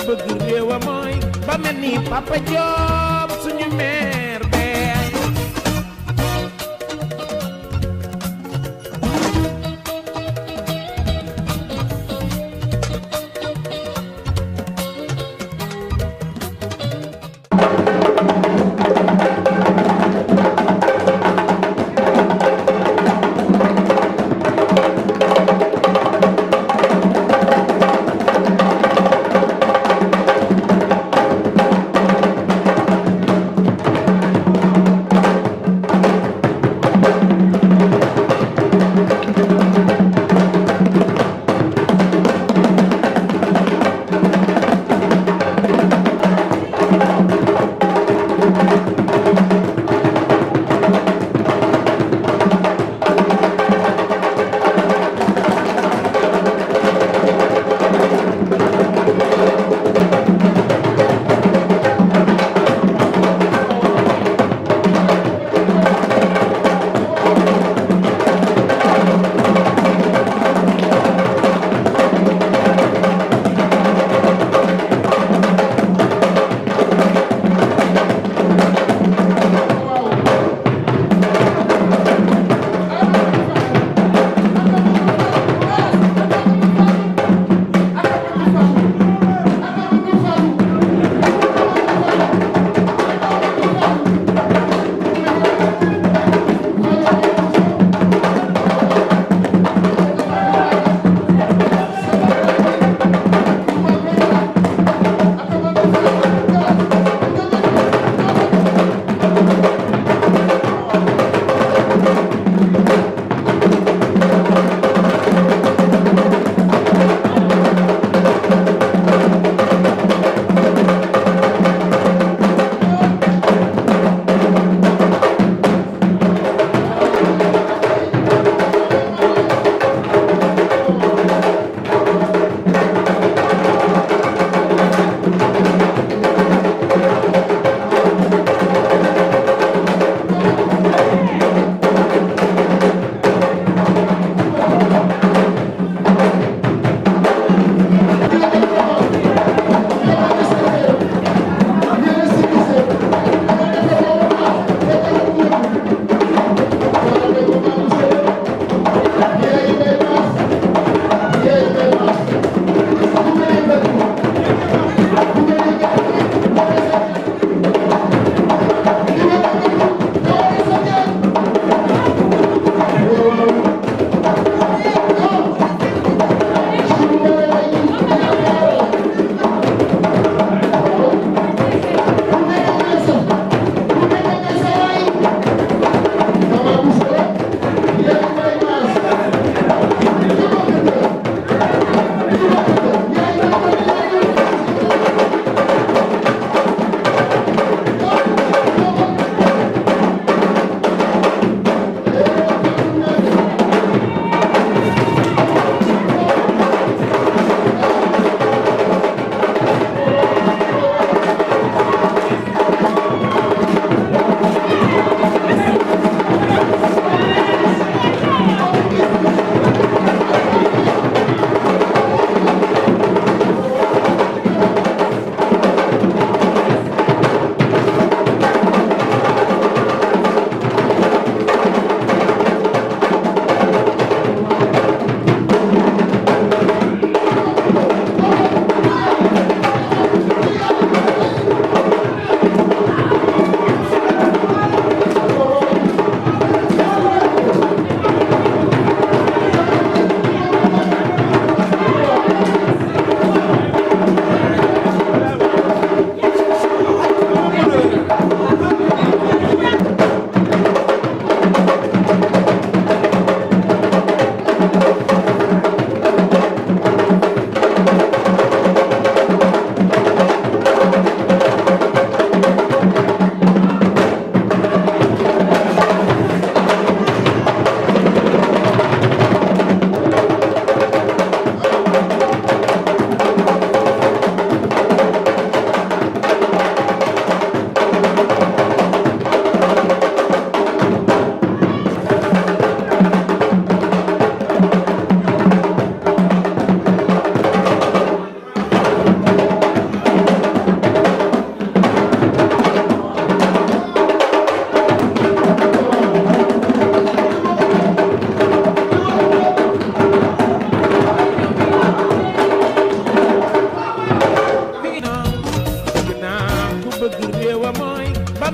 bëgg réewa mooy ba mel ni Papa Diop suñu meer bee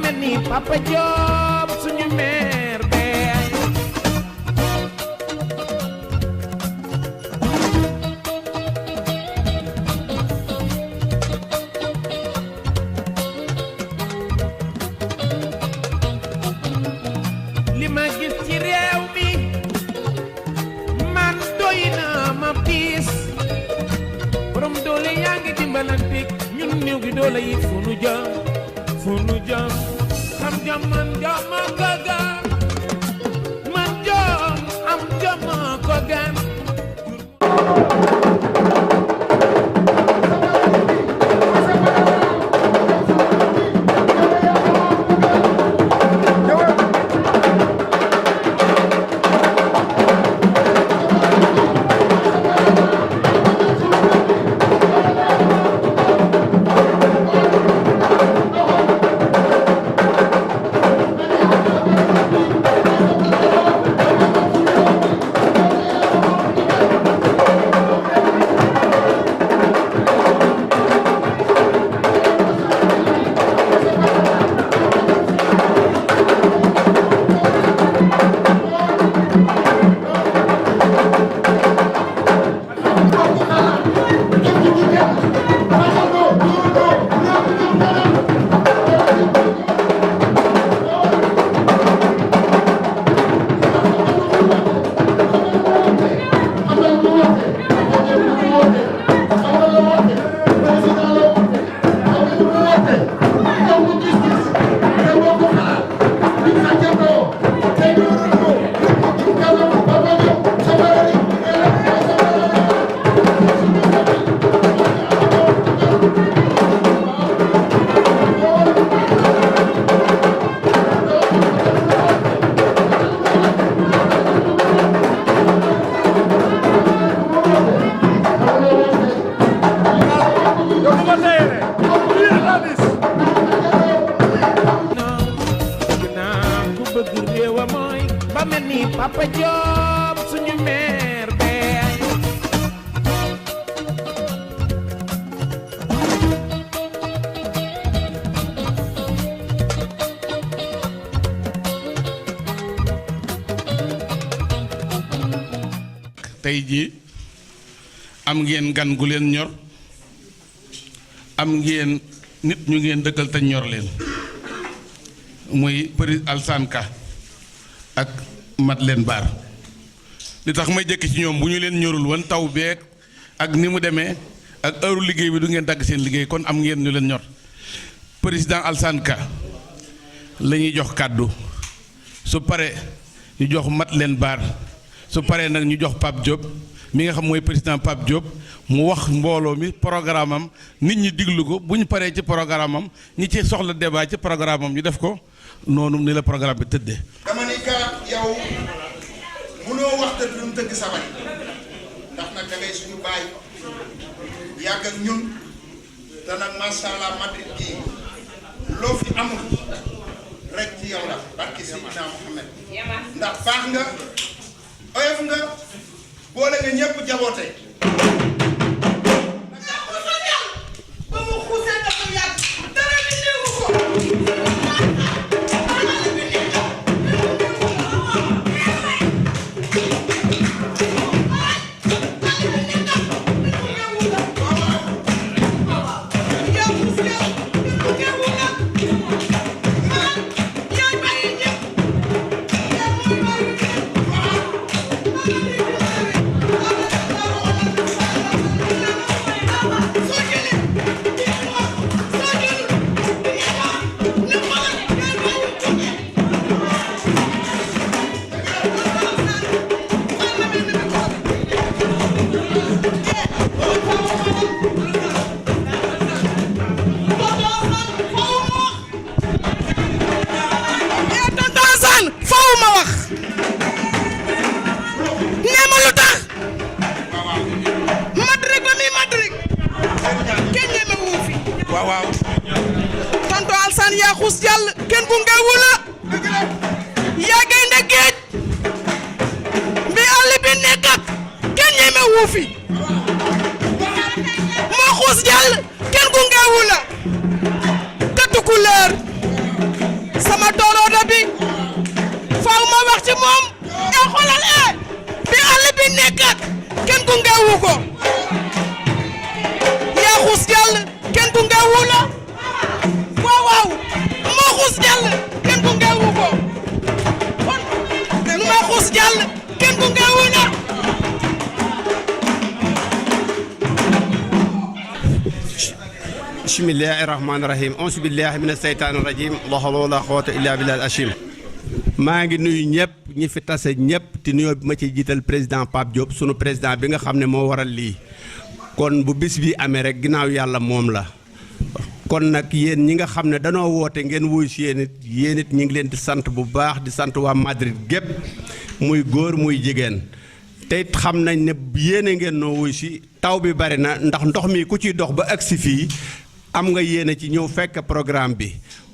mel ni Papa Diop suñu meer bee li ma gis ci réew mi man doy na ma piis borom doole yaa ngi dimbalanteeg ñun néew gi doole yi fu nu jëm xam jom man jom ko gan man jom am jom ko gan Papa Diop suñu meer bee tey jii am ngeen gan gu leen ñor am ngeen nit ñu ngeen dëkkal te ñor leen muy président Alassane Ka ak Madeleine Baar li tax may jëkk ci ñoom bu ñu leen ñorul woon taw beeg ak ni mu demee ak heure liggéey bi du ngeen dagg seen liggéey kon am ngeen ñu leen ñor président Alassane Ka la ñuy jox kàddu su pare ñu jox Madeleine Baar su paree nag ñu jox Pape Diop mi nga xam mooy président Pape Diop mu wax mbooloo mi programme am nit ñi diglu ko bu ñu paree ci programme am ñi ci soxla débat ci programme am ñu def ko noonu ni la programme bi tëddee. dama ni ka yow mënoo wax te du tëgg sabar ndax nag da ngay suñu baay yàgg ak ñun te nag macha allah Madrid gii loo fi amul rek ci yow la barki Seydina Mohamed ndax baax nga oyof nga boole nga ñëpp jaboote. ba mu xuusee dafa yàgg dara di néewu ko. waaw tonton Alassane yaa xuus jàll kenn bu ngeewu la yaa gaynde géej bi àll bi nekk ak kenn ñeme wu fi moo xuus jàll kenn bu ngeewu la te tukulóor wax ci moom e xoolal bi àll bi nekk ak kenn gungeewu ko yaa xuus jàll kenn gungeewu la waaw moo xuus jàll kenn gungeewu ko kon moo xuus jàll kenn gungeewu la bismillahi rahmaani rahim auzu billahi mina seytaani rajim la hawla wala quwwata illa billahi al-azim maa ngi nuyu ñëpp ñi fi tase ñëpp te nuyoo bi ma ci jiital président Pape Diop sunu président bi nga xam ne moo waral lii kon bu bis bi amee rek ginnaaw yàlla moom la kon nag yéen ñi nga xam ne danoo woote ngeen wuyu si yéen it ñi ngi leen di sant bu baax di sant waa Madrid gépp muy góor muy jigéen te it xam nañ ne yéene ngeen noo wuyu si taw bi bari na ndax ndox mi ku ciy dox ba agsi fii am nga yéene ci ñëw fekk programme bi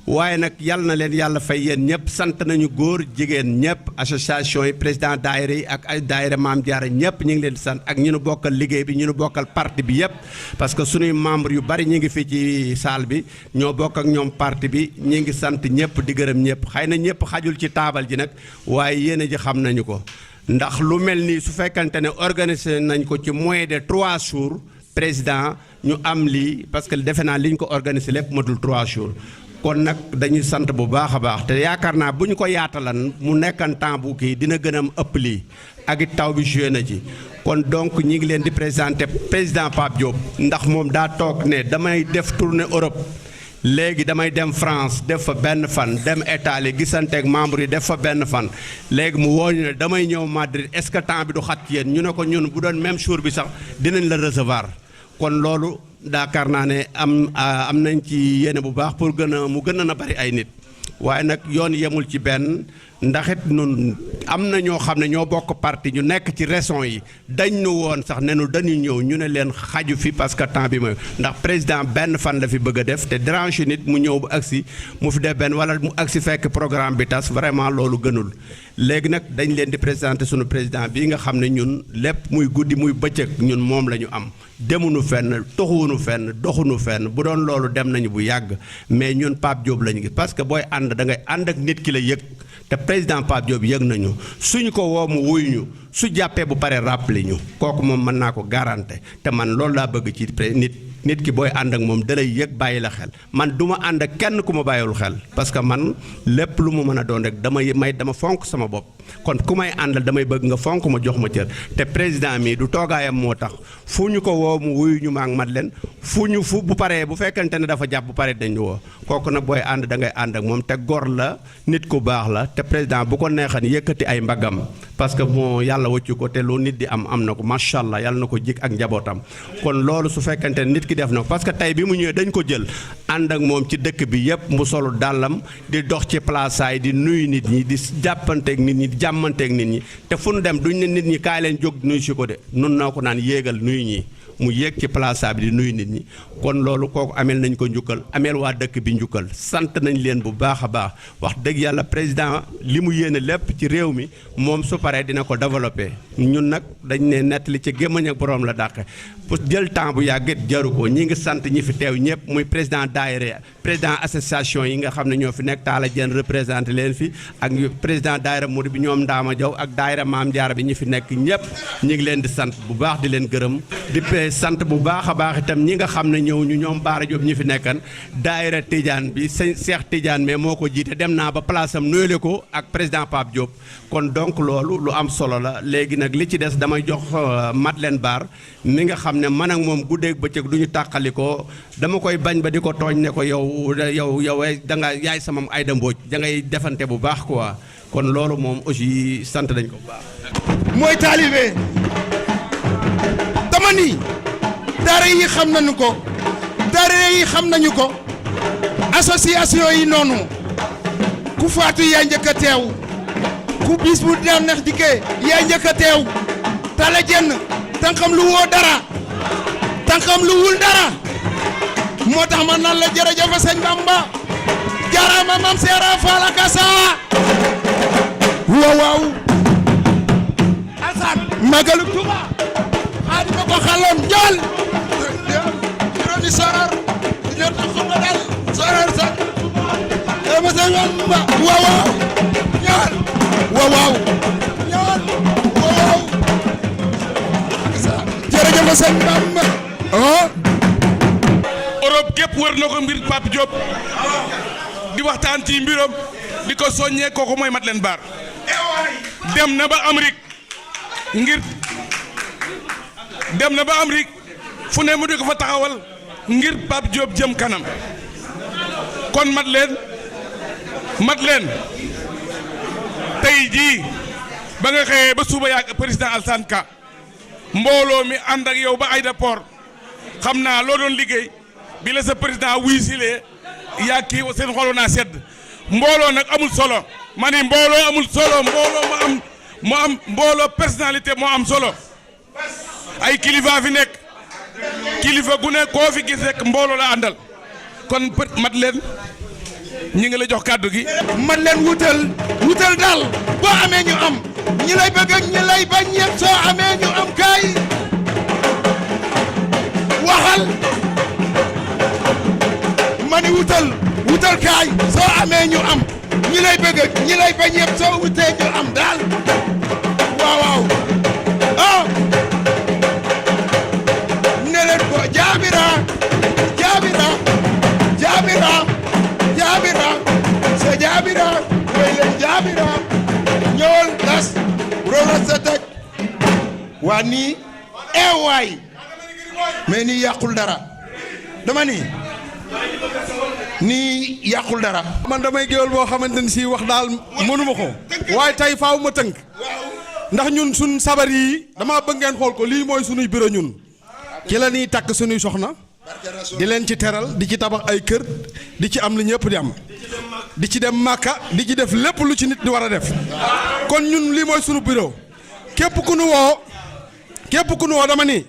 waaye nag yàlla na leen yàlla fay yéen ñëpp sant nañu góor jigéen ñëpp association yi président daayira yi ak ay daayira Maam Jaara ñëpp ñu ngi leen di sant ak ñu nu bokkal liggéey bi ñu nu bokkal parti bi yëpp parce que suñuy membre yu bari ñu ngi fii ci salle bi ñoo bokk ak ñoom parti bi ñu ngi sant ñëpp di gërëm ñëpp xëy na ñëpp xajul ci taabal ji nag waaye yéene ji xam nañu ko ndax lu mel nii su fekkante ne organisé nañ ko ci moins de 3 jours président ñu am lii parce que defe naa li ñu ko organisé lépp matul 3 jours kon nag dañuy sant bu baax a baax te yaakaar naa bu ñu ko yaatalan mu nekkan temps bu kii dina gën a ëpp lii ak it taw bi joué na ci kon donc ñi ngi leen di présenté président Pape Diop ndax moom daa toog ne damay def tournée Europe léegi damay dem France def fa benn fan dem Italie gisanteeg membre yi def fa benn fan léegi mu woo ñu ne damay ñëw Madrid est-ce que temps bi du xat ci yéen ñu ne ko ñun bu doon même jour bi sax dinañ la recevoir kon loolu daakaar naa ne am nañ ci yéene bu baax pour mu gën a bari ay nit waaye nag yoon yemul ci benn ndax it nun am na ñoo xam ne ñoo bokk parti ñu nekk ci régions yi dañ nu woon sax ne nu dañuy ñëw ñu ne leen xaju fi parce que temps bi mooy ndax président benn fan la fi bëgg a def te dérange nit mu ñëw bu agsi mu fi def benn wala mu agsi fekk programme bi tas vraiment loolu gënul léegi nag dañ leen di présenter sunu président bii nga xam ne ñun lépp muy guddi muy bëccëg ñun moom la ñu am demunu fenn toxuwunu fenn doxunu fenn bu doon loolu dem nañu bu yàgg mais ñun Pape Diop lañu gis parce que booy ànd da ngay ànd ak nit ki la yëg te président Pape Diop yëg nañu suñu ko woo mu wuyu ñu su jàppee bu pare rappelé ñu kooku moom mën naa ko garanté te man loolu laa bëgg ci nit ki booy ànd ak moom dalay yëg bàyyi la xel man du ma ànd ak kenn ku ma bàyyiwul xel parce que man lépp lu mu mën a doon rek dama fonk sama bopp kon ku may àndal damay bëgg nga fonk ma jox ma cër te président mi du toogaayam moo tax fu ñu ko woo mu wuyu ñu maak mat leen fu bu paree bu fekkente ne dafa jàpp bu paree dañu woo kooku nag booy ànd da ngay ànd ak moom te gor la nit ku baax la te président bu ko neexan yëkkati ay mbagam parce que bon yàlla wëccu ko te lu nit di am na ko macha allah yàlla na ko jik ak njabootam kon loolu su fekkente ne nit ki def na ko parce que tey bi mu ñëwee dañ ko jël ànd ak moom ci dëkk bi yëpp mu solu dàllam di dox ci plaçaay di nuyu nit ñi di jàppanteeg nit ñi di jàmmanteeg nit ñi te fu nu dem duñ ne nit ñi kaay leen jóg nuyu si ko de nun naa ko naan yéegal nuyu ñi mu yéeg ci place bi di nuyu nit ñi kon loolu kooku ameel nañ ko njukkal ameel waa dëkk bi njukkal sant nañ leen bu baax a baax wax dëgg yàlla président li mu yéene lépp ci réew mi moom su paree dina ko développé ñun nag dañ ne nettali ci gémmañ ak borom la dàqe pour jël temps bu yàggit jaru ko ñi ngi sant ñi fi teew ñëpp muy président daayira président association yi nga xam ne ñoo fi nekk Talla Diène représenté leen fi ak président daayira Mouride bi ñoom Ndaama Jaw ak daayira Maam Jaara bi ñi fi nekk ñëpp ñi ngi leen di sant bu baax di leen gërëm sant bu baax a baax itam ñi nga xam ne ñëw ñu ñoom Baara Diop ñi fi nekkan daayira Tidiane bi sëñ Cheikh Tidiane mais moo ko jiite dem naa ba place am nuyule ko ak président Pape Diop kon donc loolu lu am solo la léegi nag li ci des damay jox Madeleine Baar mi nga xam ne man ak moom guddeeg bëccëg du ñu tàqali ko dama koy bañ ba di ko tooñ ne ko yow da nga yaay sama Aïda Mbodj da ngay defante bu baax quoi kon loolu moom aussi sant nañ ko bu baax. mooy taalibe dama ni daara yi xam nañu ko daara yi xam nañu ko association yi noonu ku faatu yaa njëkk a teew ku bis bu daan neex dikkee yaa njëkk a teew Talla Diène tànkam lu woo dara tànkam lu wul dara moo tax man nan la jërëjëf sëñ Bamba jaaraama mam seera faala kasa waaw alsaan magalu Tuuba xaadima ko xaloon njool juróomi sorar ñor na xuma dal sorar sax ma sëñ Bamba waaw waaw ñëwal waaw jërëjëf sëñ Bamba Europe gépp wër na ko mbir Pape Diop di waxtaan ci mbiram di ko soññee kooku mooy Madeleine Baar dem na ba Amérique fu ne mu di ko fa taxawal ngir Pape Diop jëm kanam kon Madeleine tey jii ba nga xëyee ba suba yàgg président Alassane Ka mbooloo mi ànd ak yow ba aéroport xam naa loo doon liggéey bi la sa président wuy silee yaa kii seen xolo naa sedd mbooloo nag amul solo ma ni mbooloo amul solo mbooloo mu am mbooloo personnalité moo am solo ay kilifa fi nekk kilifa gu ne koo fi gis rek mbooloo la àndal kon Madeleine ñi ngi la jox kàddu gi. Madeleine wutal daal boo amee ñu am ñi lay bëgg ak ñi lay bañ ñëpp soo amee ñu am kaay waxal ma ni wutal kaay soo amee ñu am ñi lay bëgg ak ñi lay bañ ñëpp soo wutee ñu am daal waaw ne leen ko jaabira sa jaabira way leen jaabira ñëwal gas rola sa taj waa nii waay mais nii yàqul dara dama nii yàqul dara man damay géwél boo xamante ni si wax daal mënuma ko waaye tey faaw ma tënk ndax ñun suñ sabar yi dama bëgg ngeen xool ko lii mooy sunuy bureau ñun ci la ñuy takk sunuy soxna di leen ci teral di ci tabax ay kër di ci am li ñëpp di am di ci dem Màkka di ci def lépp lu ci nit di war a def kon ñun lii mooy sunu bureau képp ku nu woo dama ni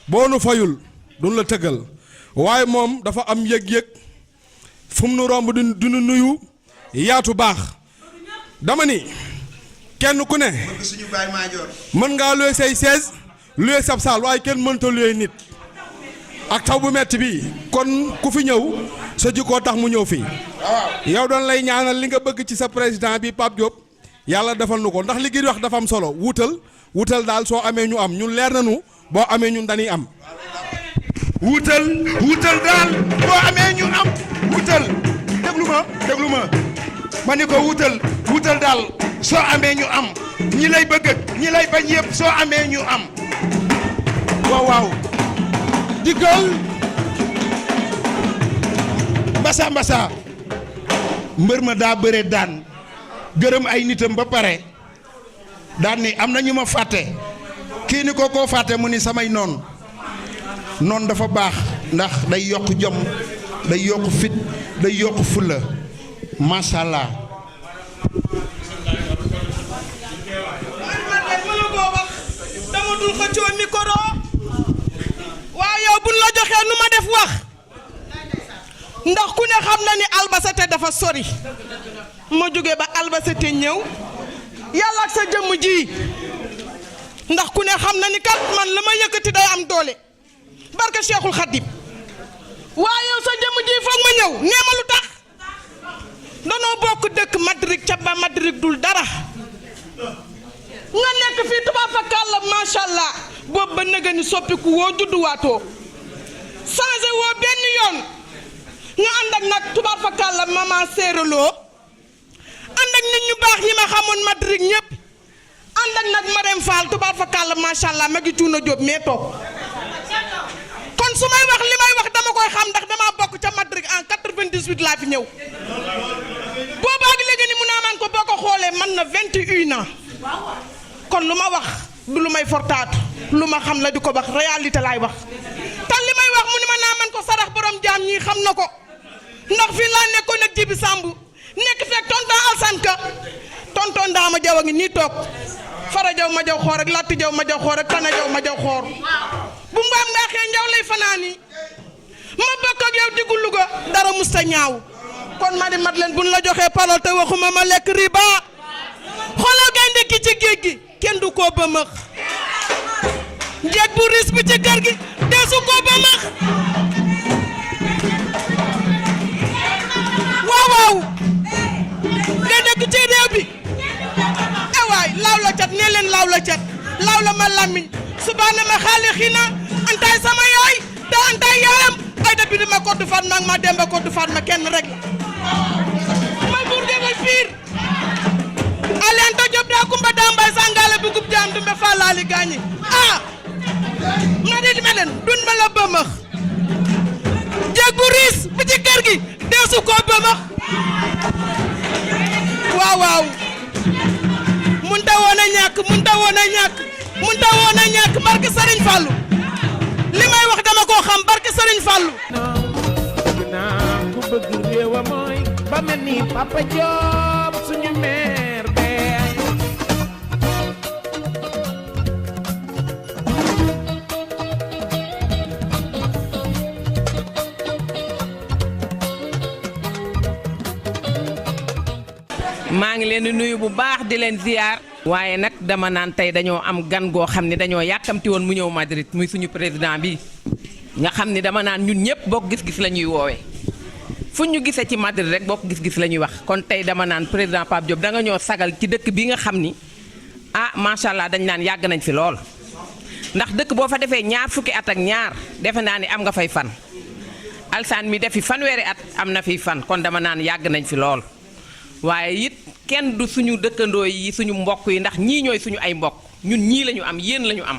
boo nu fayul duñ la tëggal waaye moom dafa am yëg-yëg fu mu nu romb du nu nuyu yaatu baax dama ni kenn ku ne mën ngaa luye say chaise luye sab saal waaye kenn mënta luye nit ak taw bu metti bi kon ku fi ñëw sa jikkoo tax mu ñëw fii yow doon lay ñaanal li nga bëgg ci sa président bi Pape Diop yàlla defal nu ko ndax li gi wax dafa am solo wutal daal soo amee ñu am ñun leer nañu boo amee ñun dañuy am wutal daal boo amee ñu am wutal déglu ma ni ko wutal daal soo amee ñu am ñi lay bëgg ak ñi lay bañ yëpp soo amee ñu am waaw dikkal mbasa mbër ma daa bëre daan gërëm ay nitam ba pare daan ni am na ñu ma fàtte kii ni ko koo fàtte mu ni samay noon dafa baax ndax day yokk jom day yokk fit day yokk fulla masha Allah dama dul xëccoo micro waaw yow buñ la joxee nu ma def wax ndax ku ne xam na ni Albacete dafa sori ma jóge ba Albacete ñëw yàlla ak sa jëmm ji ndax ku ne xam na ni kat man la ma yëkkati day am doole barke Cheikhul Khadim waaye yow sa jëmm ji foog ma ñëw nee ma lu tax danoo bokk dëkk Madrid ca ba Madrid dul dara nga nekk fii tubaab fakkaat la macha allah boobu ba nëga ni soppiku woo judduwaatoo changé woo benn yoon ñu ànd ak nag tubaab fakkaat la maman séeraloo ànd ak nit ñu baax ñi ma xamoon Madrid ñëpp ànd ak nag Marème Fall tubaab fakkaat la macha allah ma ngi cuuna Jóob mee toog kon su may wax li may wax dama koy xam ndax dama bokk ca Madrid en 98 laa fi ñëw boobaag léegi ni mu naa man ko boo ko xoolee man na 21 ans kon lu ma wax du lu may fortaatu lu ma xam la di ko wax réalité laay wax te li may wax mu ni ma naa man ko sarax borom jaam ñii xam na ko ndax fii laa nekkoon ak Jibi Samb nekk fekk tonton Alassane Ka tonton Ndama Jaw a ngi nii toog Fara Jaw ma jaw xoor ak Latti Jaw ma jaw xoor ak Tana Jaw ma jaw xoor bu mbaam ngaa xee njaw lay fanaani ma bokk ak yow diggu Louga dara musta ñaaw kon ma di Madeleine buñ la joxee parole te waxuma ma lekk riba xoolal gaynde ki ci géej gi kenn du ko bëmëx njeeg bu ris bi ci kër gi deesu ko bëmëx waaw gaynde ki ci réew bi law la ma lamiñ subaana ma xaalixina antaay sama yaay te antaay yaayam ay da bidi ma koddu faat ma ak ma demba koddu faat ma kenn rek la ma buur géwël piir aliento job daa kumba daa mbay sangale bugub jaam dumbe fa laali gaañi ma di melen dun ma la bëmëx jeg bu riis bu ci kër gi deesu ko bëmëx waaw munta woon a ñàkk barke Serigne Fallou li may wax dama koo xam barke Serigne Fallou naa ku bëgg réew a mooy ba mel ni Papa Diop suñu meer bee maa ngi leen di nuyu bu baax di leen ziar. waaye nag dama naan tey dañoo am gan goo xam ne dañoo yàkkamti woon mu ñëw Madrid muy suñu président bi nga xam ne dama naan ñun ñëpp bokk gis-gis la ñuy woowee fu ñu gisee ci Madrid rek bokk gis-gis la ñuy wax kon tey dama naan président Pape Diop da nga ñoo sagal ci dëkk bi nga xam ni macha allah dañ naan yàgg nañ fi lool ndax dëkk boo fa defee ñaar fukki at ak ñaar defe naa ni am nga fay fan alsaan mi defi fanweeri at am na fiy fan kon dama naan yàgg nañ fi lool. waaye it kenn du suñu dëkkandoo yi suñu mbokk yi ndax ñii ñooy suñu ay mbokk ñun ñii la ñu am yéen la ñu am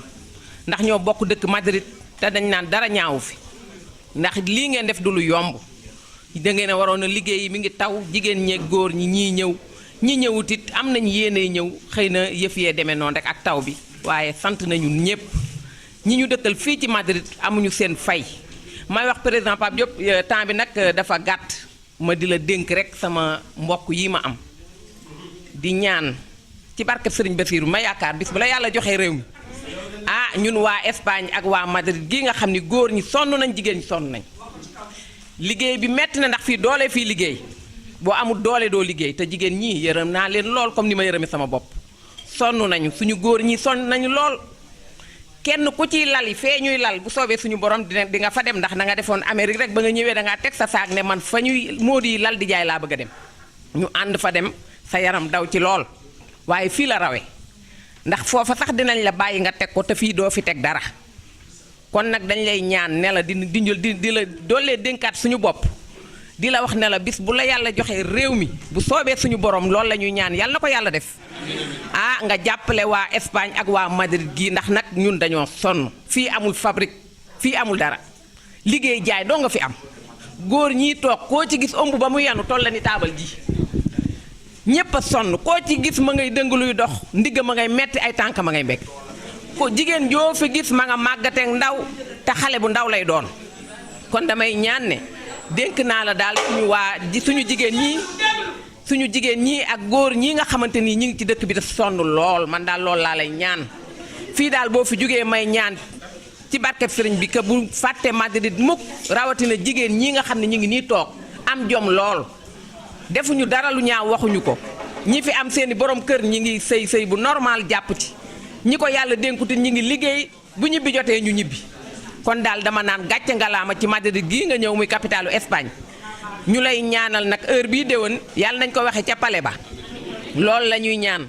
ndax ñoo bokk dëkk Madrid te dañ naan dara ñaawu fi ndax lii ngeen def du lu yomb da ngeen a waroon a liggéey mi ngi taw jigéen ñeeg góor ñi ñii ñëw ñi ñëwut it am nañ yéenay ñëw xëy na yëf yee demee noonu rek ak taw bi waaye sant nañu ñëpp ñi ñu dëkkal fii ci Madrid amuñu seen fay may wax président Pape Diop temps bi nag dafa gàtt. ma di la dénk rek sama mbokk yi ma am di ñaan ci barke Serigne Bassirou ma yaakaar bis bu la yàlla joxee réew mi ñun waa Espagne ak waa Madrid gi nga xam ni góor ñi sonn nañ jigéen ñi sonn nañ liggéey bi metti na ndax fii doole fii liggéey boo amul doole doo liggéey te jigéen ñi yërëm naa leen lool comme ni ma yërëmi sama bopp sonn nañu suñu góor ñi sonn nañu lool kenn ku ciy lal yi fee ñuy lal bu soobee suñu borom di nga fa dem ndax na nga defoon Amérique rek ba nga ñëwee da ngaa teg sa saak ne man fa ñuy Modou yi lal di jaay laa bëgg a dem ñu ànd fa dem sa yaram daw ci lool waaye fii la rawe ndax foofa sax dinañ la bàyyi nga teg ko te fii doo fi teg dara kon nag dañ lay ñaan ne la di la doolee dénkaat suñu bopp di la wax ne la bis bu la yàlla joxee réew mi bu soobee suñu borom loolu la ñuy ñaan yàlla na ko yàlla def nga jàppale waa Espagne ak waa Madrid gii ndax nag ñun dañoo sonn fii amul fabrique fii amul dara liggéey jaay doo nga fi am góor ñii toog koo ci gis ëmb ba mu yanu toll la ni taabal ji ñépp a sonn koo ci gis ma ngay dëng luy dox ndigg ma ngay metti ay tànk ma ngay mbekk ko jigéen joo fi gis ma nga màggateeg ndaw te xale bu ndaw lay doon kon damay ñaan ne dénk naa la daal suñu jigéen ñii ak góor ñii nga xamante ni ñi ngi ci dëkk bi daf sonn lool man daal lool laa lay ñaan fii daal boo fi jógee may ñaan ci barkeb sëriñ bi que bu fàtte Madrid mukk rawatina jigéen ñii nga xam ne ñu ngi nii toog am jom lool defuñu dara lu ñaaw waxuñu ko ñi fi am seeni borom kër ñi ngi sëy bu normal jàpp ci ñi ko yàlla dénkuti ñi ngi liggéey bu ñibbi jotee ñu ñibbi kon daal dama naan gàcce ngalaama ci Madrid gii nga ñëw muy capitalu Espagne ñu lay ñaanal nag heure bii déwén yàlla nañ ko waxee ca pale ba loolu la ñuy ñaan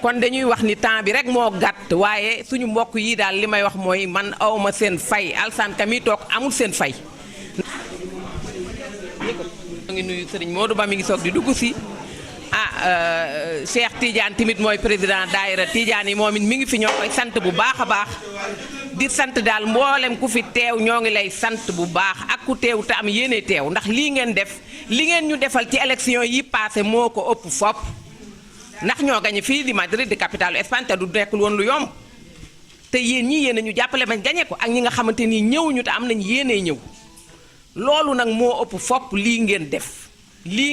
kon dañuy wax ni temps bi rek moo gàtt waaye suñu mbokk yi daal li may wax mooy man awma seen fay Alsaan Ka mi toog amul seen fay. maa ngi nuyu Serigne Modou Ba mi ngi soog di dugg si Cheikh Tidiane tamit mooy président daayira Tidiane yi moom it mi ngi fi ñoo koy sant bu baax a baax. di sant daal mboolem ku fi teew ñoo ngi lay sant bu baax ak ku teew te am yéene teew ndax lii ngeen def li ngeen ñu defal ci élection yi passé moo ko ëpp fopp ndax ñoo gañe fii di Madrid di capitale Espagne te du nekkul woon lu yomb te yéen ñi yéen ñu jàppale bañ gañe ko ak ñi nga xamante ni ñëwuñu te am nañ yéenee ñëw loolu nag moo ëpp fopp lii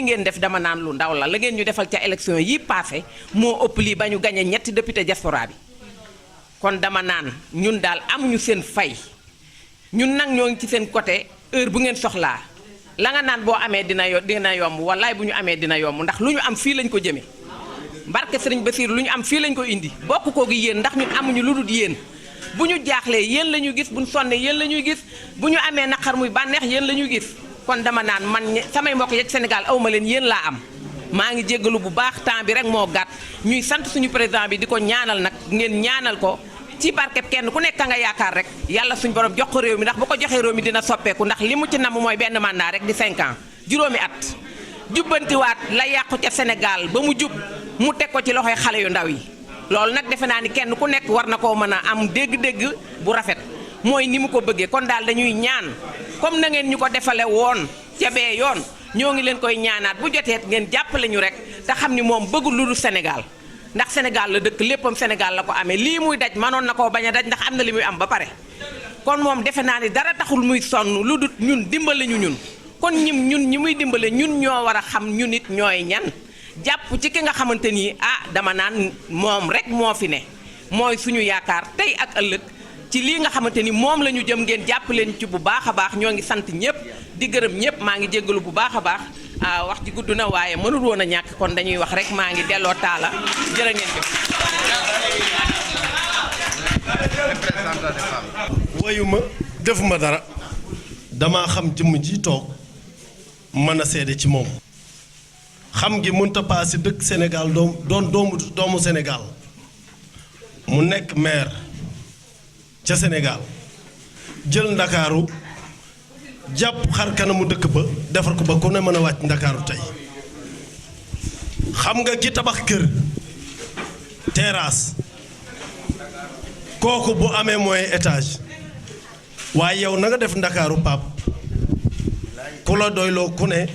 ngeen def dama naan lu ndaw la ngeen ñu defal ca élection yi passé moo ëpp lii ba ñu gañe ñetti député diaspora bi kon dama naan ñun daal amuñu seen fay ñun nag ñoo ngi ci seen côté heure bu ngeen soxlaa la nga naan boo amee dina yomb wallaay bu ñu amee dina yomb ndax lu ñu am fii lañ ko jëmee barke Sëriñ Basiir lu ñu am fii lañ ko indi bokk ko gi yéen ndax ñun amuñu lu dul yéen bu ñu jaaxlee yéen la ñuy gis bu ñu sonnee yéen la ñuy gis bu ñu amee naqar muy bànneex yéen la ñuy gis kon dama naan man samay mbokk yeeg Sénégal awma leen yéen laa am maa ngi jéggalu bu baax temps bi rek moo gàtt ñuy sant suñu président bi di ko ñaanal nag ngeen ñaanal ko ci barkeb kenn ku nekk nga yaakaar rek yàlla suñ borom jox ko réew mi ndax bu ko joxee réew mi dina soppeeku ndax li mu ci namm mooy benn mandat rek di 5 ans juróomi at jubbantiwaat la yàqu ca Sénégal ba mu jub mu teg ko ci loxoy xale yu ndaw yi loolu nag defe naa ni kenn ku nekk war na koo mën a am dégg-dégg bu rafet mooy ni mu ko bëggee kon daal dañuy ñaan comme na ngeen ñu ko defale woon ca bee yoon ñoo ngi leen koy ñaanaat bu jotee ngeen jàppale ñu rek te xam ni moom bëggul lu dul Sénégal ndax Sénégal la dëkk léppam Sénégal la ko amee lii muy daj mënoon na koo bañ a daj ndax am na li muy am ba pare kon moom defe naa ni dara taxul muy sonn lu dul ñun dimbale ñu ñun kon ñun ñi muy dimbale ñun ñoo war a xam ñun it ñooy ñan jàpp ci ki nga xamante ni dama naan moom rek moo fi ne mooy suñu yaakaar tey ak ëllëg ci lii nga xamante ni moom la ñu jëm ngeen jàpp leen ci bu baax a baax ñoo ngi sant ñëpp di gërëm ñëpp maa ngi jéggalu bu baax a baax wax ji gudd na waaye mënul woon a ñàkk kon dañuy wax rek maa ngi delloo taala jërë ngeen jëf. wayuma defuma dara damaa xam jëmm ji toog mën a seede ci moom xam gi mënta paase dëkk Sénégal doomu Sénégal mu nekk maire ca Sénégal jël ndakaaru jàpp xar kanamu dëkk ba defar ko ba ku ne mën a wàcc ndakaaru tey xam nga ki tabax kër terrasse kooku bu amee moyen étage waaye yow na nga def ndakaaru pap ku la doyloo ku ne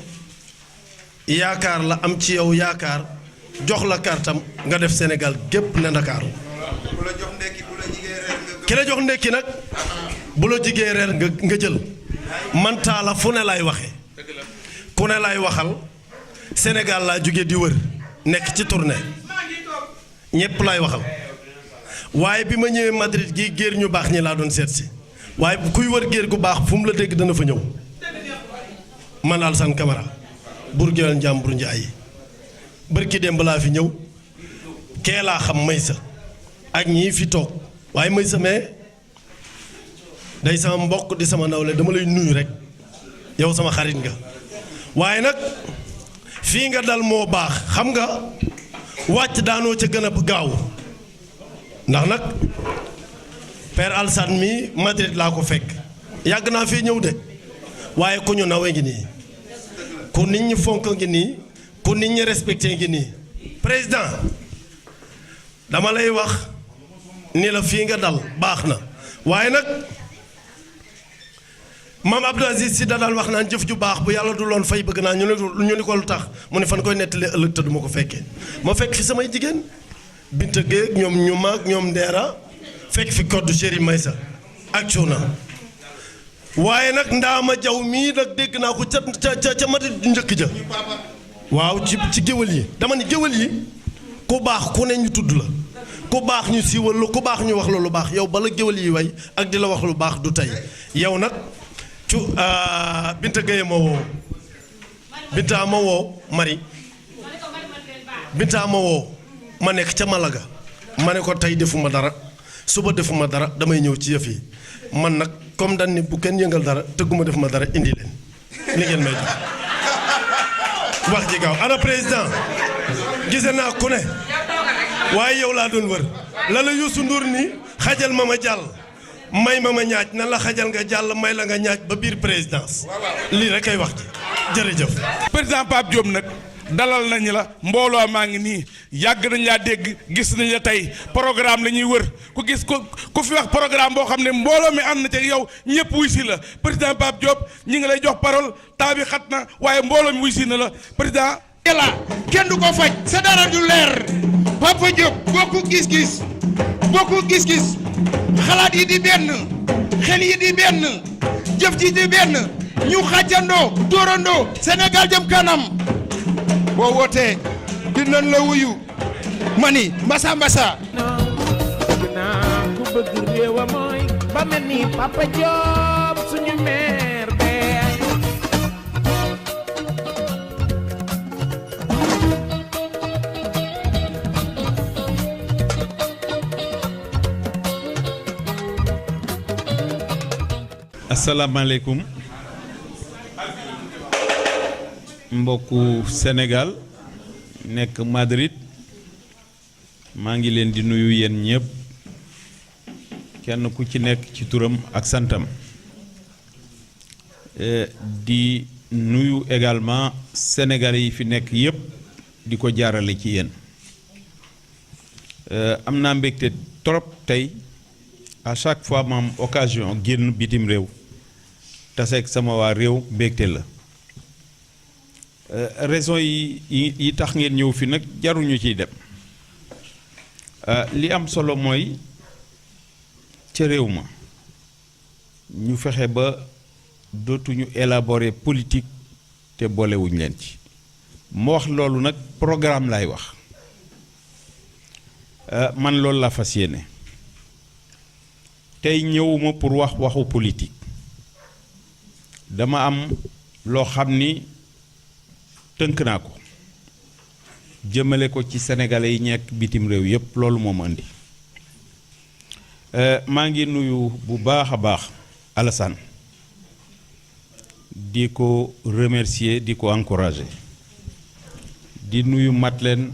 yaakaar la am ci yow yaakaar jox la kartam nga def Sénégal gépp ne ndakaaru ki la jox ndekki nag bu la jigee reer nga jël man Talla fu ne laay waxe ku ne laay waxal Sénégal laa jóge di wër nekk ci tournée ñépp laay waxal waaye bi ma ñëwee Madrid gi géer ñu baax ñi laa doon seet si waaye kuy wër géer gu baax fu mu la dégg dana fa ñëw man Alassane Camara Bourguel Njàmbur Njaay bërki démb laa fi ñëw kee laa xam Maysa ak ñii fi toog waaye Maysa mais day sama mbokk di sama nawle dama lay nuyu rek yow sama xarit nga waaye nag fii nga dal moo baax xam nga wàcc daanoo ca gën a gaaw ndax nag Père Alassane mi Madrid laa ko fekk yàgg naa fii ñëw de waaye ku ñu nawee ngi nii ku nit ñi fonk ngi nii ku nit ñi respecté ngi nii président dama lay wax ni la fii nga dal baax na waaye nag maam Abdou Aziz Sy da daan wax naan jëf ju baax bu yàlla du loon fay bëgg naa ñu ni ko lu tax mu ne fan koy nettalee ëllëg te du ma ko fekkee ma fekk fi samay jigéen Binta Gueye ñoom ñu maag ñoom Ndeera fekk fi koddu chéri Maysa ak Cuuna waaye nag Ndaama Jaw mii nag dégg naa ko ca mati njëkk ja waaw ci géwël yi dama ni géwël yi ku baax ku ne ñu tudd la ku baax ñu siiwal la ku baax ñu wax la lu baax yow bala géwël yi way ak di la wax lu baax du tey yow nag Binta Gueye ma woo Binta ma woo Marie Binta ma woo ma nekk ca Malaga ma ne ko tey defuma dara suba defuma dara damay ñëw ci yëf yi man nag comme dañ ni bu kenn yëngal dara tëgguma defuma dara indi leen li ngeen may jox wax ji gaaw ana président gise naa ku ne waaye yow laa doon wër la la Youssou Ndour ni xajal ma jàll may ma ñaaj nan la xajal nga jàll may la nga ñaaj ba biir présidence lii rek ay wax ji jërëjëf. président Pape Diop nag dalal nañu la mbooloo maa ngi nii yàgg nañ laa dégg gis nañ la tey programme la ñuy wër ku gis ku fi wax programme boo xam ne mbooloo mi ànd na ci yow ñëpp wuy si la président Pape Diop ñi ngi lay jox parole temps bi xat na waaye mbooloo mi wuy si na la président. yàlla kenn du ko faj sa dara du leer Papa Diop bokku gis-gis xalaat yi di benn xel yi di benn jëf ji di benn ñu xàccandoo dóorandoo Sénégal jëm kanam boo wootee dinañ la wuyu mani mbasa bëgg naa ku bëgg réewa mooy ba mel ni Papa Diop suñu meer bee asalaamaaleykum mbokku Sénégal nekk Madrid maa ngi leen di nuyu yéen ñëpp kenn ku ci nekk ci turam ak santam di nuyu également sénégalais yi fi nekk yépp di ko jaarale ci yéen am naa mbégte trop tey à chaque fois ma am occasion génn bitim réew taseeg sama waa réew mbégte la raison yi tax ngeen ñëw fi nag jaruñu ciy dem li am solo mooy ca réew ma ñu fexe ba dootuñu élaborer politique te boolewuñ leen ci moo wax loolu nag programme lay wax man loolu la fas yéene tey ñëwuma pour wax waxu politique dama am loo xam ni tënk naa ko jëmale ko ci sénégalais yi ñekk bitim réew yépp loolu moo ma indi maa ngi nuyu bu baax a baax Alassane di ko remercier di ko encourager di nuyu Madeleine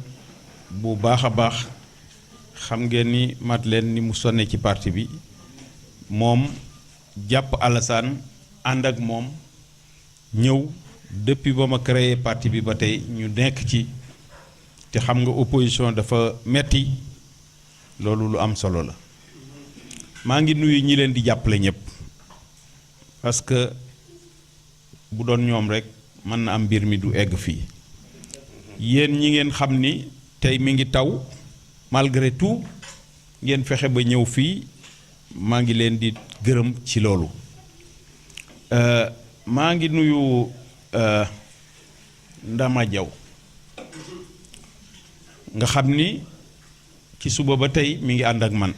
bu baax a baax xam ngeen ni Madeleine ni mu sonne ci parti bi moom jàpp Alassane ànd ak moom ñëw depuis ba ma créé parti bi ba tey ñu nekk ci te xam nga opposition dafa metti loolu lu am solo la maa ngi nuyu ñi leen di jàppale ñëpp parce que bu doon ñoom rek mën na am mbir mi du egg fii yéen ñi ngeen xam ni tey mi ngi taw malgré tout ngeen fexe ba ñëw fii maa ngi leen di gërëm ci loolu maa ngi nuyu Ndama Jaw nga xam ni ci suba ba tey mi ngi ànd ak man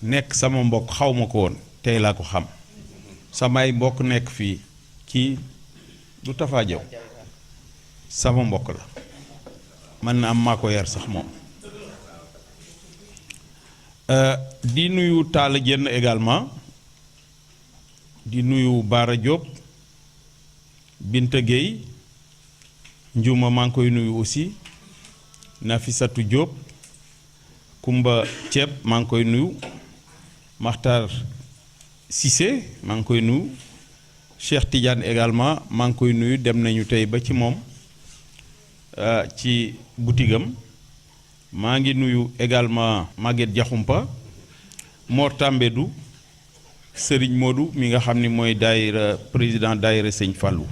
nekk sama mbokk xaw ma ko woon tey laa ko xam samay mbokk nekk fii kii du Tafa Jaw sama mbokk la man na am maa ko yar sax moom di nuyu Talla Diène également di nuyu Bara Diop Binta Gueye Njuma maa ngi koy nuyu aussi Nafisatu Diop Kumba Ceeb maa ngi koy nuyu Makhtar Cissé maa ngi koy nuyu Cheikh Tidiane également maa ngi koy nuyu dem nañu tey ba ci moom ci butigam maa ngi nuyu également Maguette Diakhoumpa Mor Tambédou Serigne Modou mi nga xam ni mooy daayira président daayira Sëñ Fallou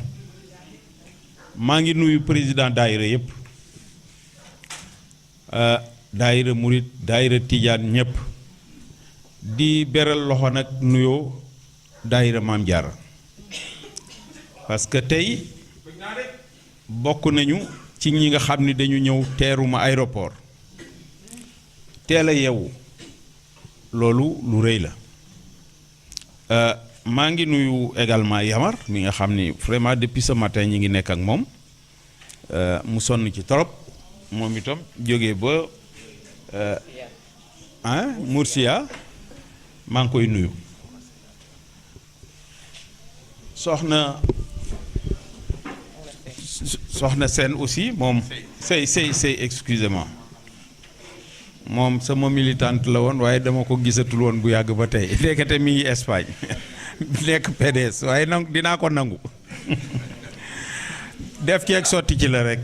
maa ngi nuyu président daayira yépp daayira Murit daayira Tidiane ñépp di beral loxo nag nuyoo daayira Maam Jaara parce que tey bokk nañu ci ñi nga xam ni dañu ñëw teeruma aéroport teel a yeewu loolu lu rëy la maa ngi nuyu également Yamar mi nga xam ni vraiment depuis ce matin ñi ngi nekk ak moom mu sonn ci trop moom itam jóge ba Murcia maa ngi koy nuyu soxna seen aussi moom say excusez-moi moom sama militante la woon waaye dama ko gisatul woon bu yàgg ba tey ndekete mi ngi Espagne nekk PDS waaye nag dinaa ko nangu def ci ak sotti ci la rek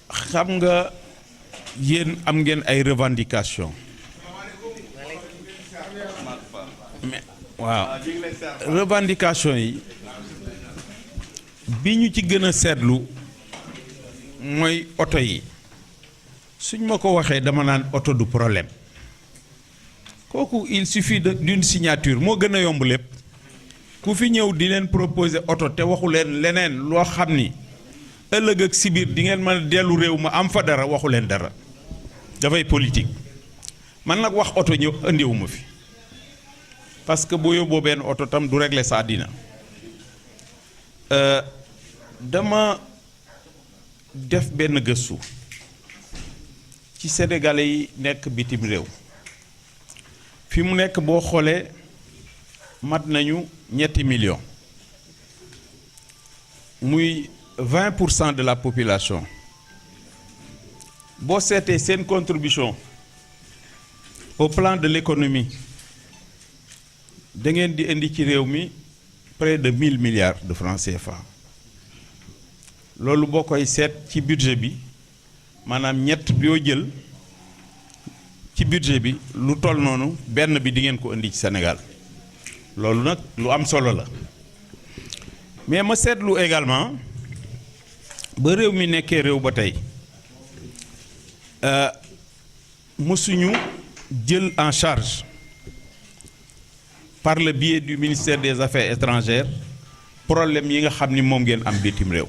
xam nga yéen am ngeen ay revendication mais waaw revendication yi bi ñu ci gën a seetlu mooy oto yi suñ ma ko waxee dama naan oto du problème kooku il suffit d'une signature moo gën a yomb lépp ku fi ñëw di leen proposer oto te waxu leen leneen loo xam ni ëllëg ak sibir di ngeen mën a dellu réew ma am fa dara waxu leen dara dafay politique man nag wax oto ñëw indiwuma fi parce que boo yóbboo benn oto tam du régler sa àddina dama def benn gëstu ci sénégalais yi nekk bitim réew fi mu nekk boo xoolee mat nañu 3 millions muy 20% de la population boo seetee seen contribution au plan de l'économie da ngeen di indi ci réew mi près de 1000 milliards de francs CFA loolu boo koy seet ci budget bi maanaam ñett yoo jël ci budget bi lu toll noonu benn bi di ngeen ko indi ci Sénégal loolu nag lu am solo la mais ma seetlu également ba réew mi nekkee réew ba tey mësuñu jël en charge par le biais du ministère des Affaires étrangères problème yi nga xam ni moom ngeen am bitim réew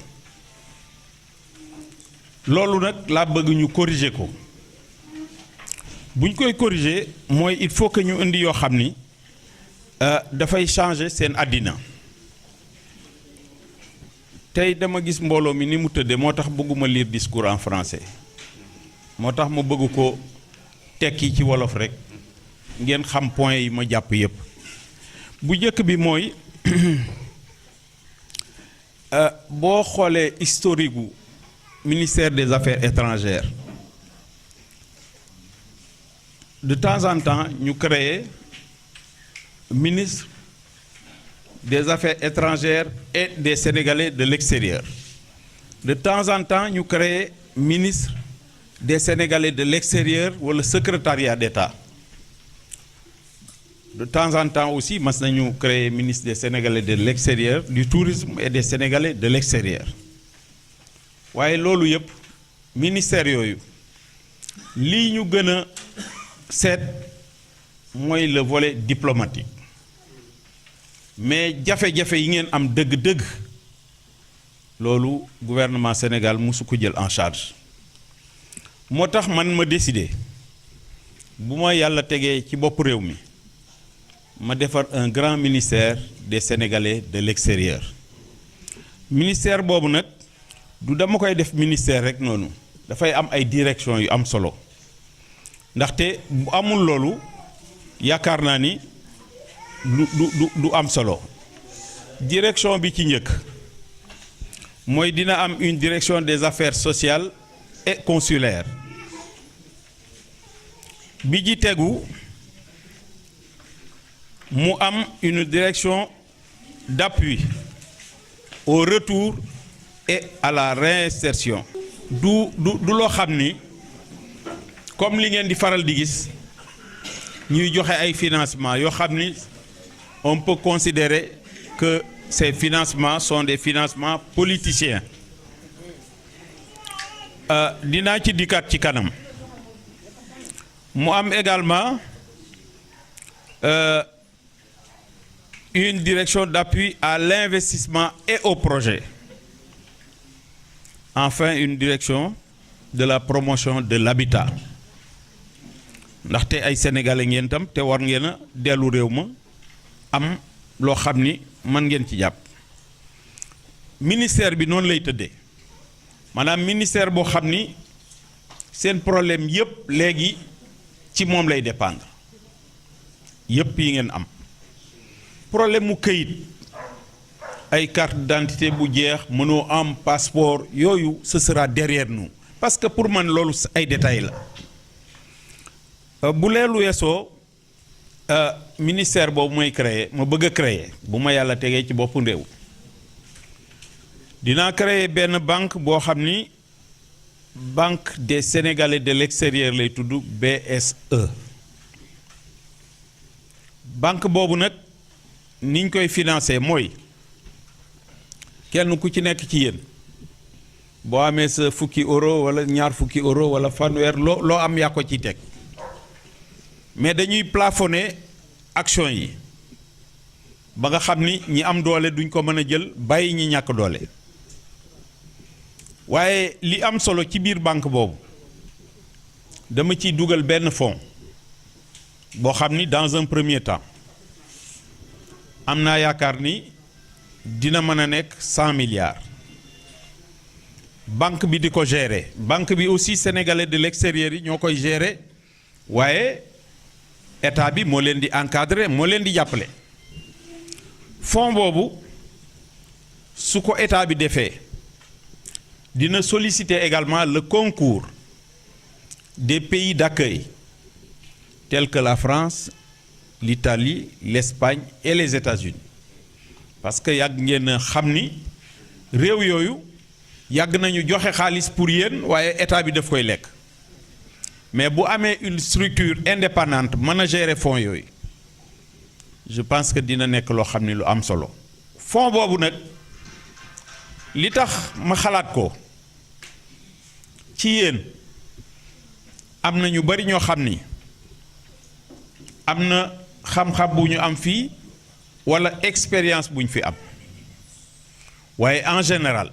loolu nag laa bëgg ñu corriger ko buñ koy corriger mooy il faut que ñu indi yoo xam ni dafay changer seen àddina tey dama gis mbooloo mi ni mu tëddee moo tax bëgguma lire discours en français moo tax ma bëgg ko tekki ci wolof rek ngeen xam point yi ma jàpp yépp bu njëkk bi mooy boo xoolee historique gu ministère des Affaires étrangères de temps en temps ñu créer ministre des Affaires étrangères et des Sénégalais de l'extérieur de temps en temps ñu créer ministre des Sénégalais de l'extérieur wala secrétariat d'État de temps en temps aussi mas nañu créer ministre des Sénégalais de l'extérieur du tourisme et des Sénégalais de l'extérieur waaye loolu yëpp ministère yooyu lii ñu gën a seet mooy le volet diplomatique mais jafe-jafe yi ngeen am dëgg-dëgg loolu gouvernement Sénégal mosu ko jël en charge moo tax man ma décidé bu ma yàlla tegee ci bopp réew mi ma defar un grand ministère des Sénégalais de l'extérieur ministère boobu nag du dama koy def ministère rek noonu dafay am ay direction yu am solo ndaxte bu amul loolu yaakaar naa ni du am solo direction bi ci njëkk mooy dina am une direction des affaires sociales et consulaires bi ji tegu mu am une direction d'appui au retour et à la réinsertion du loo xam ni comme li ngeen di faral di gis ñuy joxe ay financements yoo xam ni on peut considérer que ces financements sont des financements politiciens dinaa ci dikkaat ci kanam mu am également une direction d'appui à l'investissement et au projet. Enfin, une direction de la promotion de l'habitat. ndaxte ay sénégalais ngeen tam te war ngeen a dellu réew ma am loo xam ni man ngeen ci jàpp ministère bi noonu lay tëddee maanaam ministère boo xam ni seen problème yépp léegi ci moom lay dépendre yépp yi ngeen am problème mu këyit ay carte d'identité bu jeex mënoo am passeport yooyu ce sera derrière nous parce que pour man loolu ay détails la bu leelu weesoo ministère boobu mooy créer ma bëgg a créer bu ma yàlla tegee ci boppu réew dinaa créer benn banque boo xam ni banque des Sénégalais de l'extérieur lay tudd BSE banque boobu nag niñ koy financer mooy kenn ku ci nekk ci yéen boo amee sa fukki euro wala ñaar fukki euro wala fanweer loo am yaa ko ci teg mais dañuy plafonner action yi ba nga xam ni ñi am doole duñ ko mën a jël bàyyi ñi ñàkk doole waaye li am solo ci biir banque boobu dama ciy dugal benn fonds boo xam ni dans un premier temps am naa yaakaar ni dina mën a nekk 100 milliards banque bi di ko gérer banque bi aussi sénégalais de l'extérieur yi ñoo koy gérer waaye état bi moo leen di encadrer moo leen di jàppale fonds boobu su ko état bi defee dina solliciter également le concours des pays d'accueil tels que la France, l'Italie, l'Espagne et les États-Unis. Parce que yàgg ngeen xam ni réew yooyu yàgg nañu joxe xaalis pour yéen waaye état bi daf koy lekk mais bu amee une structure indépendante mën a gérer fonds yooyu je pense que dina nekk loo xam ni lu am solo. fonds boobu nag li tax ma xalaat ko ci yéen am na ñu bari ñoo xam ni am na xam-xam bu ñu am fii walla expérience bu ñu fi am waaye en général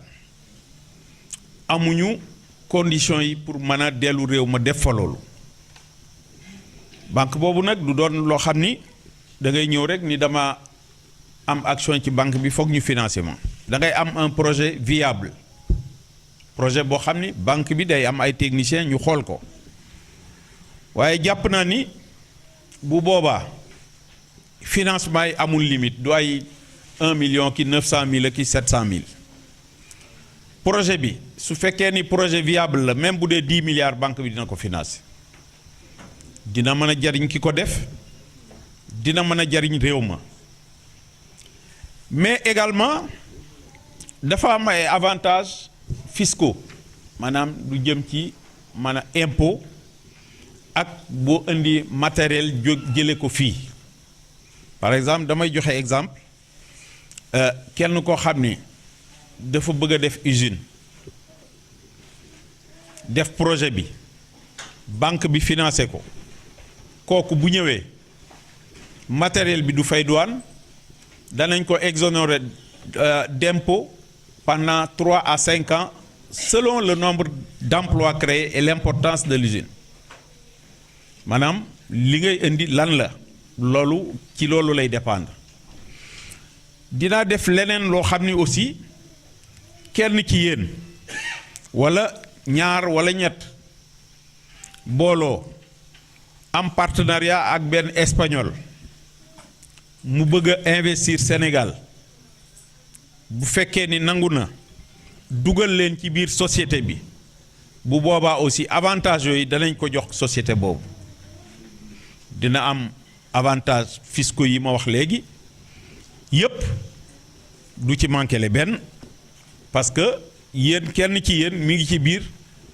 amuñu conditions yi pour mën a dellu réew ma def fa loolu banque boobu nag du doon loo xam ni da ngay ñëw rek ni dama am action ci banque bi foog ñu financement da ngay am un projet viable projet boo xam ni banque bi day am ay techniciens ñu xool ko waaye jàpp naa ni bu boobaa financement yi amul limite du ay 1 million ki 900 000 ki 700 000 projet bi su fekkee ni projet viable la même bu dee 10 milliards banque bi dina ko financer dina mën a jariñ ki ko def dina mën a jariñ réew ma mais également dafa am ay avantages fiscaux maanaam lu jëm ci mën a impôt ak boo indi matériel jële ko fii par exemple damay joxe exemple kenn koo xam ni dafa bëgg a def usine def projet bi banque bi financé ko kooku bu ñëwee matériel bi du fay douane danañ ko exonérer d'impôt pendant 3 à 5 ans selon le nombre d'emplois créés et l'importance de l'usine maanaam li ngay indi lan la loolu ci loolu lay dépendre dinaa def leneen loo xam ni aussi kenn ci yéen walla ñaar walla ñett booloo am partenariat ak benn espagnol mu bëgg a investir Sénégal bu fekkee ni nangu na dugal leen ci biir société bi bu boobaa aussi avantage yooyu danañ ko jox société boobu dina am avantage fiscaux yi ma wax léegi yépp du ci manqué le benn parce que yéen kenn ci yéen mi ngi ci biir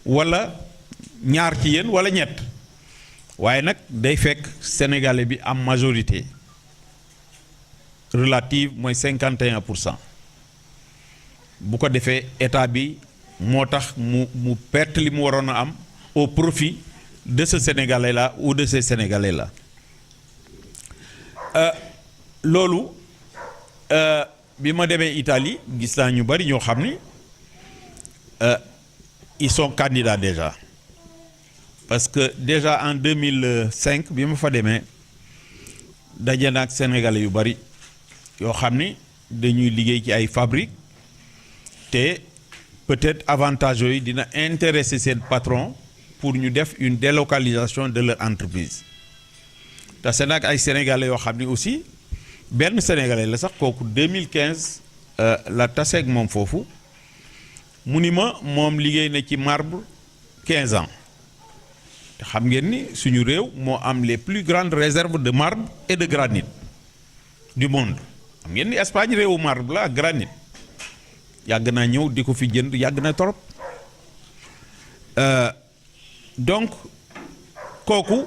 walla ñaar ci yéen walla ñett waaye nag day fekk sénégalais bi am majorité relative mooy 51% bu ko defee état bi moo tax mu perte li mu waroon a am au profit de ce sénégalais là ou de ces sénégalais là loolu bi ma demee Italie gis naa ñu bari ñoo xam ni ils sont candidats déjà parce que déjà en 2005 bi ma fa demee daje na ak sénégalais yu bari yoo xam ni dañuy liggéey ci ay fabrique te peut-être avantage yooyu dina intéresser seen patron pour ñu def une délocalisation de leur entreprise te c'est nag ay sénégalais yoo xam ni aussi benn sénégalais la sax kooku 2015 la taseeg moom foofu mu ni ma moom liggéey na ci marbre 15 ans te xam ngeen ni suñu réew moo am les plus grandes réserves de marbre et de granit du monde xam ngeen ni Espagne réewu marbre la ak granit yàgg naa ñëw di ko fi jënd yàgg na torop donc kooku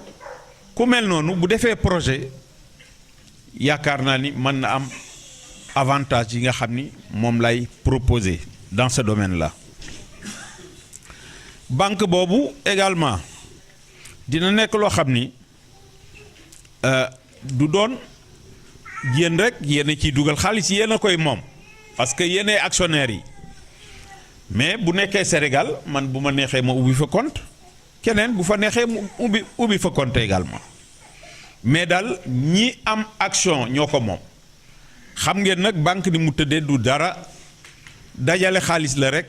ku mel noonu bu defee projet yaakaar naa ni mën na am avantage yi nga xam ni moom lay proposer dans ce domaine-là banque boobu également dina nekk loo xam ni du doon yéen rek yéen a ciy dugal xaalis yéen a koy moom parce que yéen ay actionnaires yi mais bu nekkee Sénégal man bu ma neexee ma ubbi fa compte keneen bu fa neexee mu ubbi fa compte également mais daal ñi am action ñoo ko moom xam ngeen nag banque ni mu tëddee du dara dajale xaalis la rek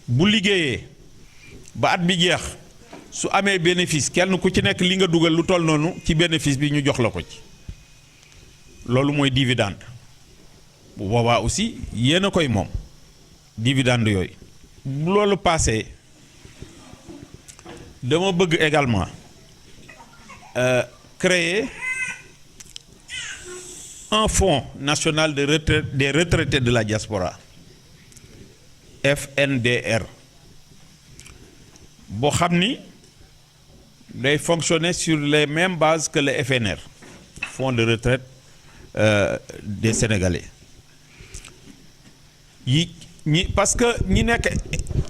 bu liggéeyee ba at bi jeex su amee bénéfice kenn ku ci nekk li nga dugal lu toll noonu ci bénéfice bi ñu jox la ko ci loolu mooy dividende bu boobaa aussi yéen a koy moom dividende yooyu bu loolu passé dama bëgg également créer un fonds national de retraite des retraités de la diaspora FNDR boo xam ni day fonctionner sur les mêmes bases que le FNR fonds de retraite des Sénégalais parce que ñi nekk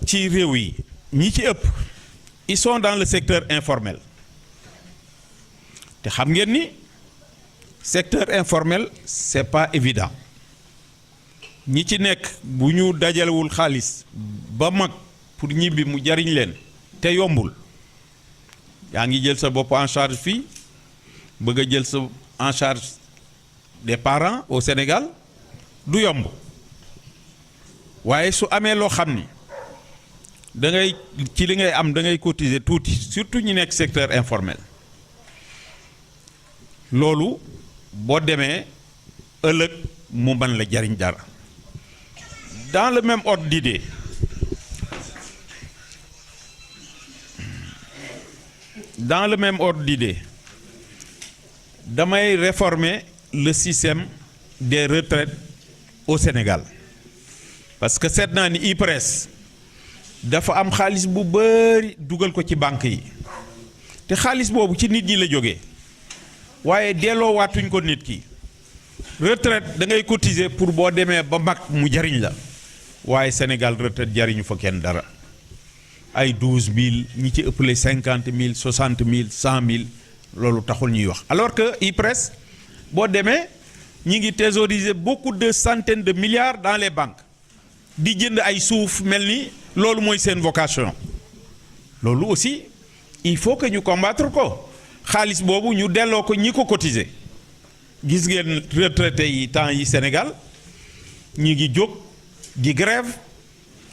ci réew yi ñi ci ëpp ils sont dans le secteur informel te xam ngeen ni secteur informel c'est pas évident ñi ci nekk bu ñu dajalewul xaalis ba mag pour ñibbi mu jariñ leen te yombul yaa ngi jël sa bopp en charge fii bëgg a jël sa en charge des parents au Sénégal du yomb waaye su amee loo xam ni da ngay ci li ngay am da ngay cotiser tuuti surtout ñi nekk secteur informel loolu boo demee ëllëg mu mën la jariñ dara dans le même ordre d'idée damay réformer le système des retraites au Sénégal parce que seet naa ni IPRES dafa am xaalis bu bari dugal ko ci banque yi te xaalis boobu ci nit ñi la jógee waaye delloo waatuñ ko nit ki retraite da ngay cotiser pour boo demee ba mag mu jariñ la waaye Sénégal retraite jariñu fa kenn dara ay 12000 ñi ci ëppale 50000 60000 100000 loolu taxul ñuy wax alors que IPRES boo demee ñi ngi thésauriser beaucoup de centaines de milliards dans les banques di jënd ay suuf mel ni loolu mooy seen vocation loolu aussi il faut que ñu combattre ko xaalis boobu ñu delloo ko ñi ko cotiser gis ngeen retraités yi temps yi Sénégal ñi ngi jóg di grève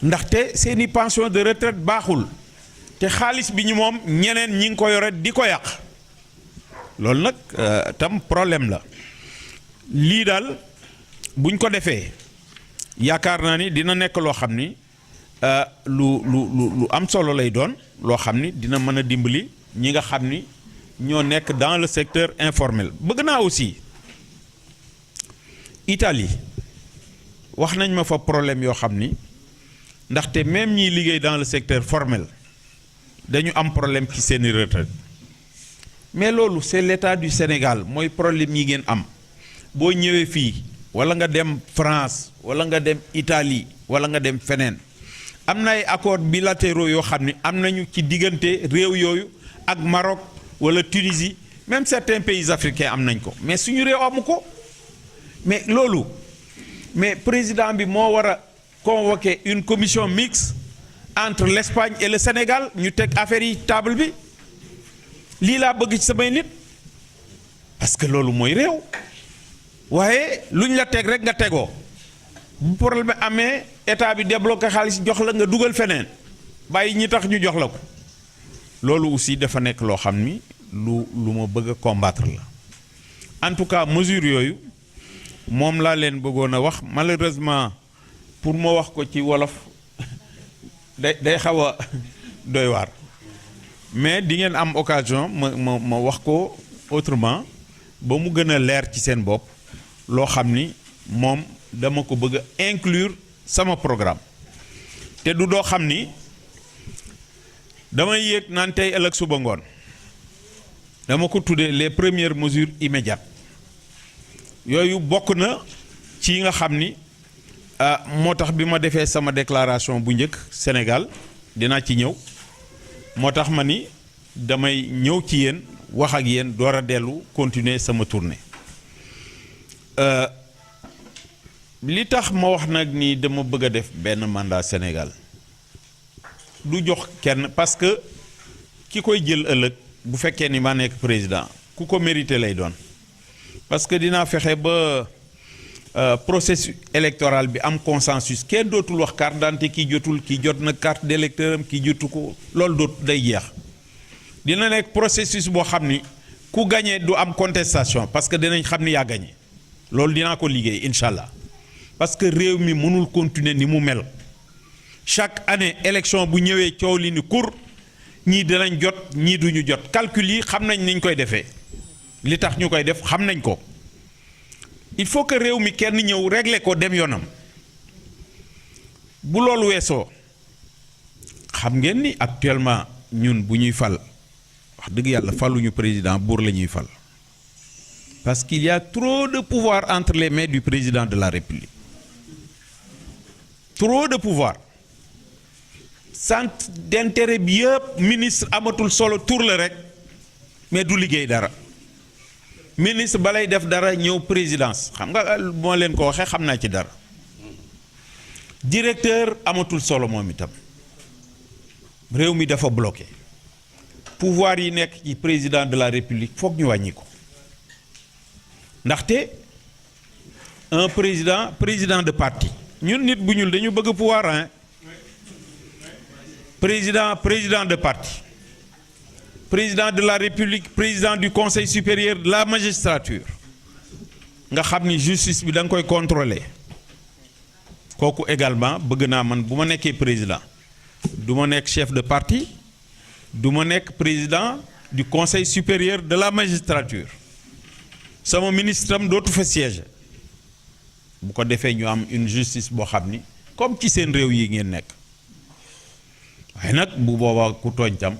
ndaxte seeni pension de retraite baaxul te xaalis bi ñu moom ñeneen ñi ngi ko yore di ko yàq loolu nag tam problème la lii daal buñ ko defee yaakaar naa ni dina nekk loo xam ni lu am solo lay doon loo xam ni dina mën a dimbali ñi nga xam ni ñoo nekk dans le secteur informel bëgg naa aussi Italie wax nañ ma fa problème yoo xam ni ndaxte même ñiy liggéey dans le secteur formel dañu am problème ci seeni retraite mais loolu c'est l'état du Sénégal mooy problème yi ngeen am boo ñëwee fii wala nga dem France wala nga dem Italie wala nga dem feneen am na ay accords bilatéraux yoo xam ni am nañu ci diggante réew yooyu ak Maroc wala Tunisie même certains pays africains am nañ ko mais suñu réew amu ko mais loolu mais président bi moo war a convoquer une commission mixte entre l'Espagne et le Sénégal ñu teg affaire yi table bi lii laa bëgg ci samay nit parce que loolu mooy réew waaye lu ñu la teg rek nga tegoo bu problème amee état bi débloqué xaalis jox la nga dugal feneen bàyyi ñi tax ñu jox la ko loolu aussi dafa nekk loo xam ni lu ma bëgg a combattre la en tout cas mesure yooyu moom laa leen bëggoon a wax malheureusement pour ma wax ko ci wolof day xaw a doy waar mais di ngeen am occasion ma wax ko autrement ba mu gën a leer ci seen bopp loo xam ni moom dama ko bëgg a inclure sama programme te du doo xam ni damay yéeg naan tey ëllëg suba ngoon dama ko tuddee les premières mesures immédiates yooyu bokk na ci nga xam ni moo tax bi ma defee sama déclaration bu njëkk Sénégal dinaa ci ñëw moo tax ma ni damay ñëw ci yéen wax ak yéen door a dellu continuer sama tournée li tax ma wax nag ni dama bëgg a def benn mandat Sénégal du jox kenn parce que ki koy jël ëllëg bu fekkee ni maa nekk président ku ko mérité lay doon parce que dinaa fexe ba processus électoral bi am consensus kenn dootul wax carte d'identité kii jotul kii jot na carte d'électeur am kii jotu ko loolu dootu day jeex dina nekk processus boo xam ni ku gagné du am contestation parce que dinañ xam ni yaa gagné loolu dinaa ko liggéey incha allah parce que réew mi mënul continuer ni mu mel chaque année élection bu ñëwee coow li ni kur ñii dinañ jot ñii duñu jot calcul yi xam nañ niñ koy defee li tax ñu koy def xam nañ ko il faut que réew mi kenn ñëw régler ko dem yoonam bu loolu weesoo xam ngeen ni actuellement ñun bu ñuy fal wax dëgg yàlla faluñu président buur la ñuy fal parce qu'il y a trop de pouvoir entre les mains du président de la République trop de pouvoir centre d'intérêt bi yëpp ministre amatul solo tur la rek mais du liggéey dara ministre balay def dara ñëw présidence xam nga moo leen ko waxee xam naa ci dara directeur amatul solo moom itam réew mi dafa bloqué pouvoir yi nekk ci président de la République foog ñu wàññi ko ndaxte un président de parti ñun nit bu ñuul dañu bëgg pouvoir hein président de parti président de la République président du Conseil supérieur de la magistrature nga xam ni justice bi da nga koy contrôler kooku également bëgg naa man bu ma nekkee président du ma nekk chef de parti du ma nekk président du Conseil supérieur de la magistrature sama ministre am dootu fa siège bu ko defee ñu am une justice boo xam ni comme ci seen réew yi ngeen nekk waaye nag bu boobaa ku tooñ tam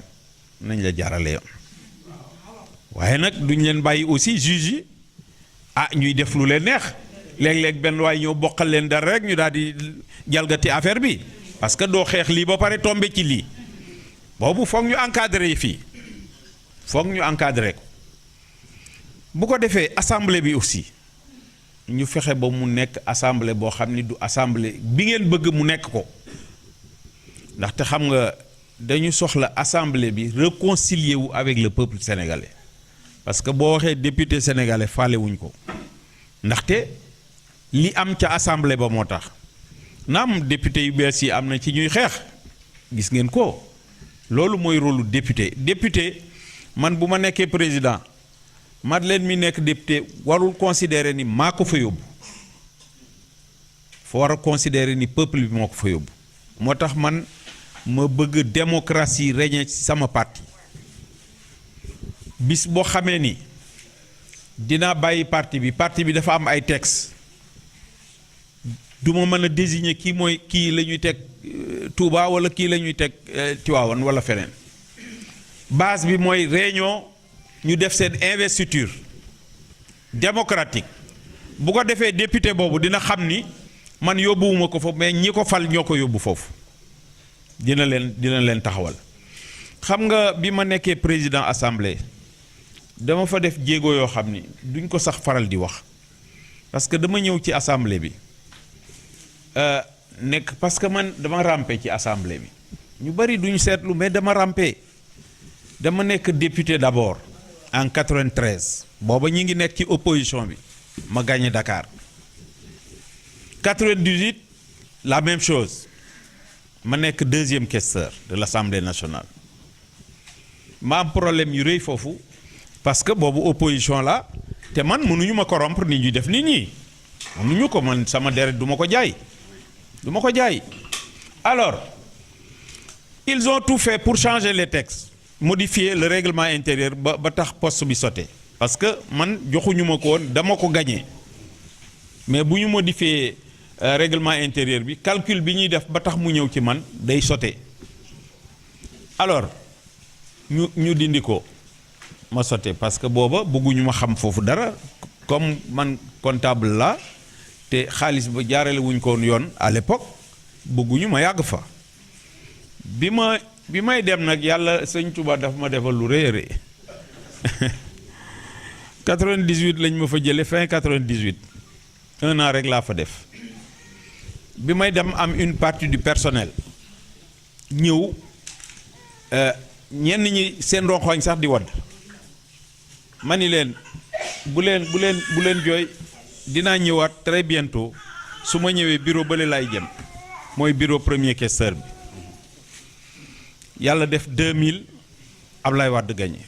nañ la jaarale yoon waaye nag duñ leen bàyyi aussi juge yi ñuy def lu leen neex léeg-léeg benn waay ñëw bokkal leen dara rek ñu daal di jalgati affaire bi parce que doo xeex lii ba pare tombe ci lii boobu foog ñu encadrer fii foog ñu encadrer ko bu ko defee assemblée bi aussi ñu fexe ba mu nekk assemblée boo xam ni du assemblée bi ngeen bëgg mu nekk ko ndaxte xam nga dañu soxla assemblée bi réconcilier wu avec le peuple sénégalais parce que boo waxee député sénégalais faale wuñ ko ndaxte li am ca assemblée ba moo tax naam député yu bees yi am na ci ñuy xeex gis ngeen ko loolu mooy rôle député man bu ma nekkee président Madeleine mi nekk député warul considérer ni maa ko fa yóbbu fa war a considérer ni peuple bi moo ko fa yóbbu moo tax man ma bëgg démocratie régner ci sama parti bis boo xamee ni dinaa bàyyi parti bi dafa am ay texte du ma mën a désigner kii mooy kii la ñuy teg Touba wala kii la ñuy teg Tivaouane wala feneen base bi mooy réunion ñu def seen investiture démocratique bu ko defee député boobu dina xam ni man yóbbuwuma ko foofu mais ñi ko fal ñoo ko yóbbu foofu dina leen taxawal xam nga bi ma nekkee président assemblée dama fa def jéego yoo xam ni duñ ko sax faral di wax parce que dama ñëw ci assemblée bi nekk parce que man dama rampé ci assemblée bi ñu bari duñ seetlu mais dama rampé dama nekk député d'abord en 93 booba ñi ngi nekk ci opposition bi ma gagné Dakar 98 la même chose ma nekk deuxième questeur de l'Assemblée nationale ma am problème yu rëy foofu parce que boobu opposition la te man mënuñu ma corrompre ni ñuy def nit ñi mënuñu ko man sama deret du ma ko jaay alors ils ont tout fait pour changer les textes modifier le règlement intérieur ba tax poste bi sauté parce que man joxuñu ma ko woon dama ko gagné mais bu ñu modifier règlement intérieur bi calcul bi ñuy def ba tax mu ñëw ci man day sauté alors ñu dindi ko ma sauté parce que booba bëgguñu ma xam foofu dara comme man comptable la te xaalis ba jaarale wuñ ko yoon à l'époque bëgguñu ma yàgg fa bi may dem nag yàlla sëñ Touba dafa ma defal lu rëy a rëy 98 lañ ma fa jële fin 98 un an rek laa fa def bi may dem am une partie du personnel ñëw ñenn ñi seen ronxooñ sax di wadd ma ni leen bu leen jooy dinaa ñëwaat très bientôt su ma ñëwee bureau bële laay jëm mooy bureau premier questeur bi yàlla def 2000 Ablaye Wade gagné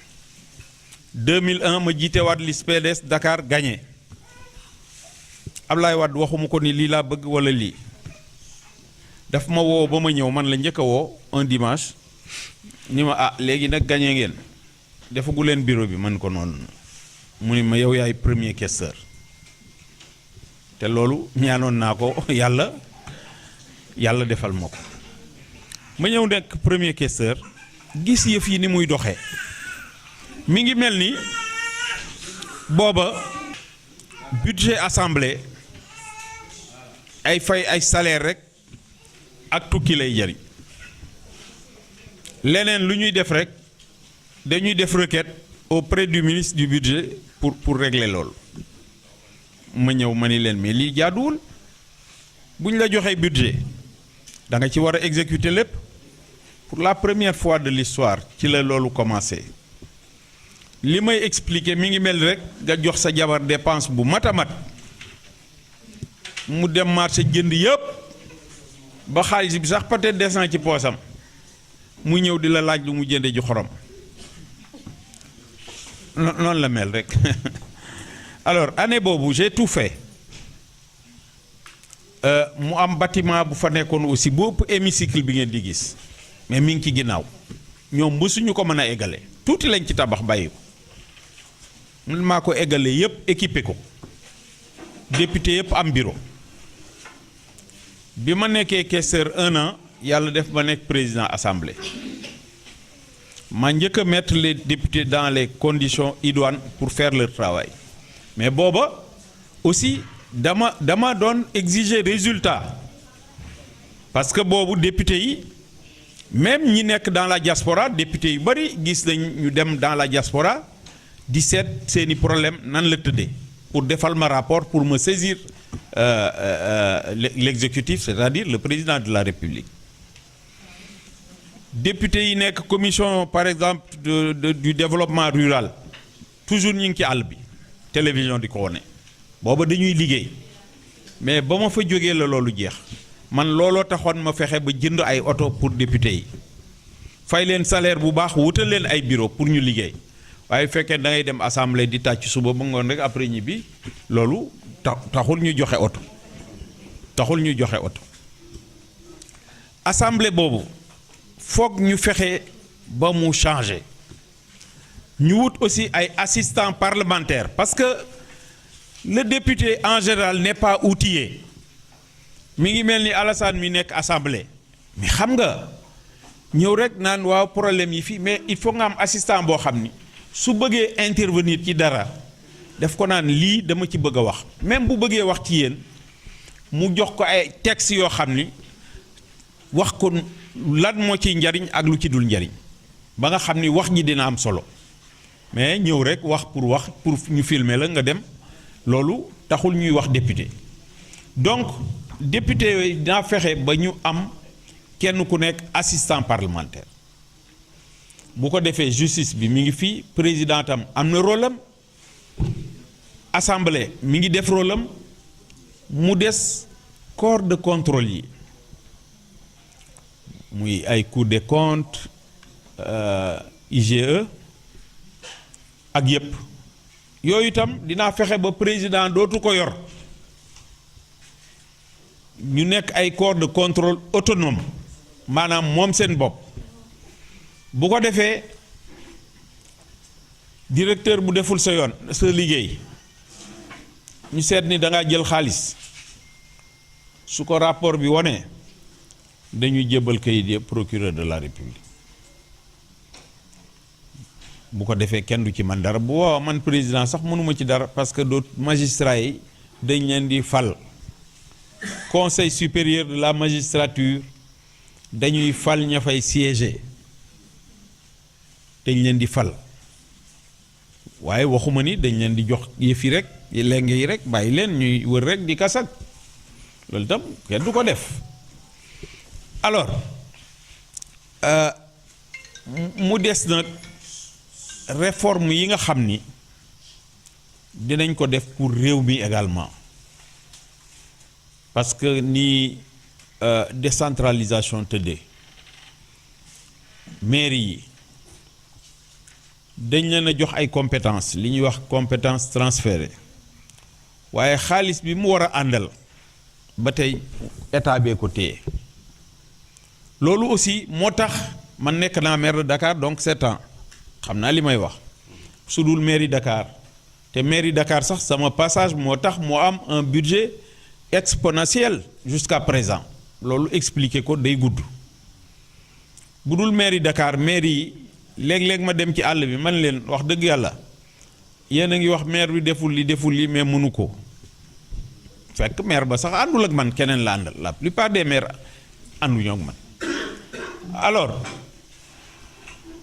2001 ma jiite waat liste PDS Dakar gagné Ablaye Wade waxuma ko ni lii laa bëgg wala lii daf ma woo ba ma ñëw man la njëkk a woo un dimanche ni ma ah léegi nag gagné ngeen defagu leen bureau bi man ko noonu mu ni ma yow yaay premier questeur te loolu ñaanoon naa ko yàlla defal ma ko ma ñëw nekk premier questeur gis yëf yi ni muy doxee mi ngi mel ni booba budget assemblée ay fay ay salaire rek ak tukki lay jariñ leneen lu ñuy def rek dañuy def requête auprès du ministre du budget pour régler loolu ma ñëw ma ni leen mais lii jaaduwul bu ñu la joxee budget da nga ci war a exécuter lépp pour la première fois de l'histoire ci la loolu commencé li may expliquer mi ngi mel rek nga jox sa jabar dépense bu mat a mat mu dem marché jënd yëpp ba xaalis bi sax peut-être des na ci poosam mu ñëw di la laaj lu mu jënde ji xorom noonu la mel rek alors année boobu j'ai tout fait mu am bâtiment bu fa nekkoon aussi bu ëpp hémicycle bi ngeen di gis mais mi ngi ci ginnaaw ñoom mësuñu ko mën a eggale tuuti lañ ci tabax bàyyi ko man maa ko eggale yëpp équipé ko député yëpp am bureau bi ma nekkee questeur 1 an yàlla def ma nekk président assemblée ma njëkk a mettre les députés dans les conditions idoines pour faire leur travail mais booba aussi dama doon exiger résultat parce que boobu député yi même ñi nekk dans la diaspora député yu bari gis nañ ñu dem dans la diaspora di seet seeni problème nan la tëddee pour defal ma rapport pour me saisir l'exécutif c'est-à-dire le président de la République député yi nekk commission par exemple du développement rural toujours ñu ngi ci àll bi télévision di ko wone booba dañuy liggéey mais ba ma fa jógee la loolu jeex man looloo taxoon ma fexe ba jënd ay oto pour député yi fay leen salaire bu baax wutal leen ay bureau pour ñu liggéey waaye fekkee da ngay dem assemblée di tàcc suba ba ngoon rek après ñi bi loolu taxul ñu joxe oto assemblée boobu foog ñu fexe ba mu changer ñu wut aussi ay assistants parlementaires parce que le député en général n'est pas outillé mi ngi mel ni Alassane mi nekk assemblée mais xam nga ñëw rek naan waaw problème yi fii mais il faut nga am assistant boo xam ni su bëggee intervenir ci dara def ko naan lii dama ci bëgg a wax même bu bëggee wax ci yéen mu jox ko ay textes yoo xam ni wax ko lan moo ciy njariñ ak lu ci dul njariñ ba nga xam ni wax ji dina am solo mais ñëw rek wax pour ñu filmer la nga dem loolu taxul ñuy wax député donc député yooyu dinaa fexe ba ñu am kenn ku nekk assistant parlementaire bu ko defee justice bi mi ngi fii président am na rôle am assemblée mi ngi def rôle am mu des corps de contrôle yi muy ay Cour des comptes IGE ak yépp yooyu itam dinaa fexe ba président dootu ko yor ñu nekk ay corps de contrôle autonome maanaam moom seen bopp bu ko defee directeur bu deful sa yoon sa liggéey ñu seet ni da ngaa jël xaalis su ko rapport bi wonee dañuy jébbal kayit yëpp procureur de la République bu ko defee kenn du ci man dara bu waaw man président sax mënuma ci dara parce que d'autres magistrats yi dañ leen di fal conseil supérieur de la magistrature dañuy fal ña fay siéger dañ leen di fal waaye waxuma ni dañ leen di jox yëf yi rek lenge yi rek bàyyi leen ñuy wër rek di kasak loolu itam kenn du ko def alors mu des nag réforme yi nga xam ni dinañ ko def pour réew mi également parce que ni décentralisation tëddee mairie yi dañ leen a jox ay compétences li ñuy wax compétences transférées waaye xaalis bi mu war a àndal ba tey état bee ko téye loolu aussi moo tax man nekk naa maire de Dakar donc 7 ans xam naa li may wax su dul mairie Dakar te mairie Dakar sax sama passage moo tax moo am un budget exponentiel jusqu'à présent loolu expliquer ko day gudd bu dul mairie Dakar mairie yi léeg-léeg ma dem ci àll bi man leen wax dëgg yàlla yéen a ngi wax maire bi deful li mais mënu ko fekk maire ba sax àndul ak man keneen la àndal la plupart des maires ànduñoo ak man alors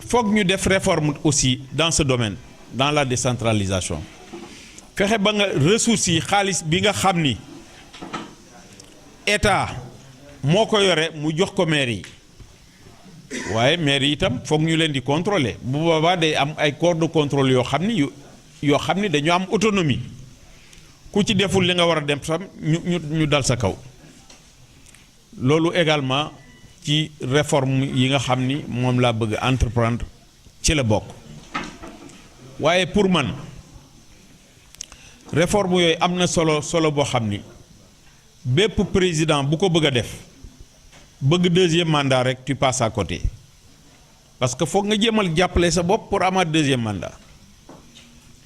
foog ñu def réforme aussi dans ce domaine dans la décentralisation fexe ba nga ressources yi xaalis bi nga xam ni état moo ko yore mu jox ko maire yi waaye maire yi itam foog ñu leen di contrôler bu boobaa day am ay corps de contrôle yoo xam ni dañu am autonomie ku ci deful li nga war a dem sam ñu dal sa kaw loolu également ci réforme yi nga xam ni moom laa bëgg entreprendre ci la bokk waaye pour man réforme yooyu am na solo boo xam ni bépp président bu ko bëgg a def bëgg deuxième mandat rek tu passes à côté parce que foog nga jéemal jàppale sa bopp pour amaat deuxième mandat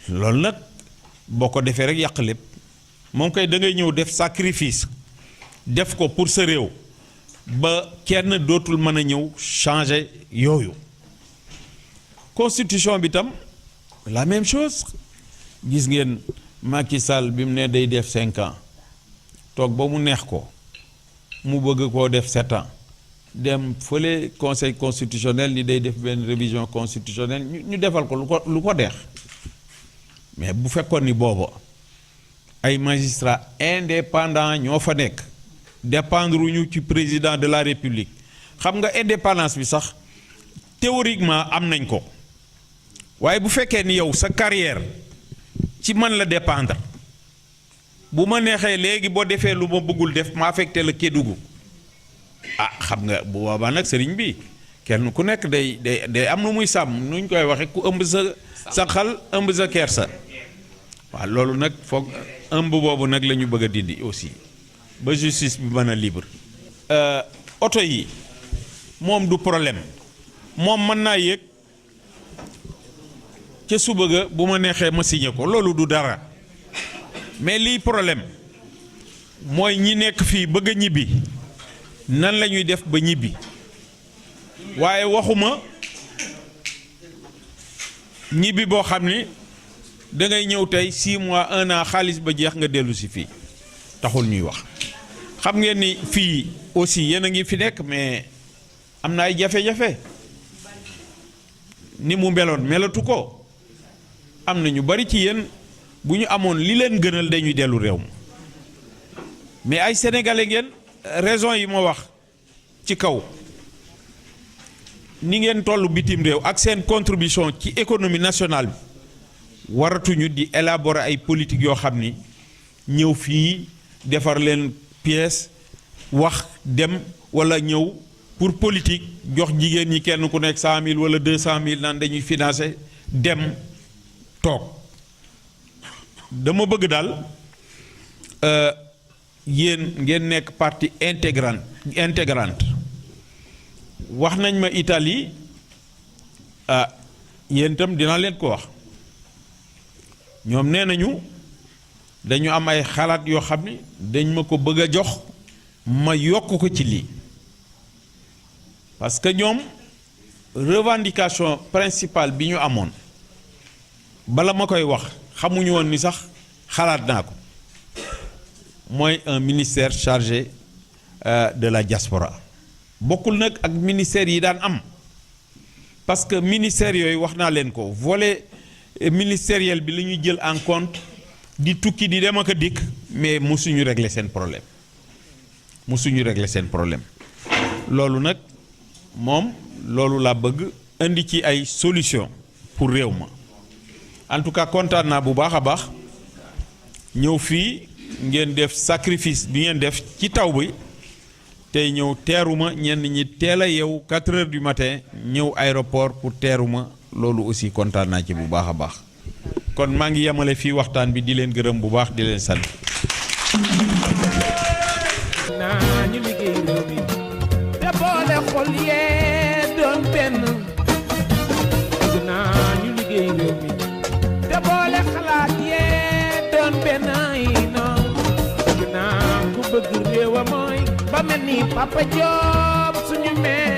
loolu nag boo ko defee rek yàq lépp moom kay da ngay ñëw def sacrifice def ko pour sa réew ba kenn dootul mën a ñëw changer yooyu constitution bi tam la même chose gis ngeen Macky Sall bi mu ne day def 5 ans toog ba mu neex ko mu bëgg koo def 7 ans dem fële conseil constitutionnel ni day def benn révision constitutionnelle ñu defal ko lu ko deex mais bu fekkoon ni booba ay magistrats indépendants ñoo fa nekk dépendre ñu ci président de la république xam nga indépendance bi sax théoriquement am nañ ko waaye bu fekkee ni yow sa carrière ci man la dépendre bu ma neexee léegi boo defee lu ma bëggul def ma affecté la Kédougou ah xam nga bu boobaa nag sëriñ bi kenn ku nekk day am nu muy sàmm nuñ koy waxe ku ëmb sa xal ëmb sa kersa waaw loolu nag foog ëmb boobu nag la ñu bëgg a dindi aussi ba justice bi mën a libre oto yi moom du problème moom mën naa yéeg ca suba ga bu ma neexee ma signé ko loolu du dara mais lii problème mooy ñi nekk fii bëgg a ñibbi nan la ñuy def ba ñibbi waaye waxuma ñibbi boo xam ni da ngay ñëw tey 6 mois 1 an xaalis ba jeex nga dellu si fii taxul ñuy wax xam ngeen ni fii aussi yéen a ngi fi nekk mais am na ay jafe-jafe ni mu meloon melatu ko am na ñu bari ci yéen bu ñu amoon li leen gënal dañuy dellu réew mi mais ay sénégalais ngeen raison yi ma wax ci kaw ni ngeen tollu bitim réew ak seen contribution ci économie nationale bi waratuñu di élaborer ay politique yoo xam ni ñëw fii defar leen pièce wax dem walla ñëw pour politique jox jigéen ñi kenn ku nekk 100 000 walla 200 000 naan dañuy financer dem toog dama bëgg daal yéen ngeen nekk partie intégrante wax nañ ma Italie yéen itam dinaa leen ko wax ñoom nee nañu dañu am ay xalaat yoo xam ni dañ ma ko bëgg a jox ma yokk ko ci lii parce que ñoom revendication principale bi ñu amoon bala ma koy wax xamuñu woon ni sax xalaat naa ko mooy un ministère chargé de la diaspora bokkul nag ak ministère yi daan am parce que ministère yooyu wax naa leen ko volet ministériel bi la ñuy jël en compte di tukki di dem ak a dikk mais musuñu régler seen problème loolu nag moom loolu laa bëgg indi ci ay solution pour réew ma en tout cas kontaan naa bu baax a baax ñëw fii ngeen def sacrifice bi ngeen def ci taw bi tey ñëw teeruma ñenn ñi teel a yeewu 4 heures du matin ñëw aéroport pour teeruma loolu aussi kontaan naa ci bu baax a baax kon maa ngi yemale fii waxtaan bi di leen gërëm bu baax di leen sant. naa ñu liggéey réew mi te boole xol yee doon benn dafa mel ni Papa Diop suñu maire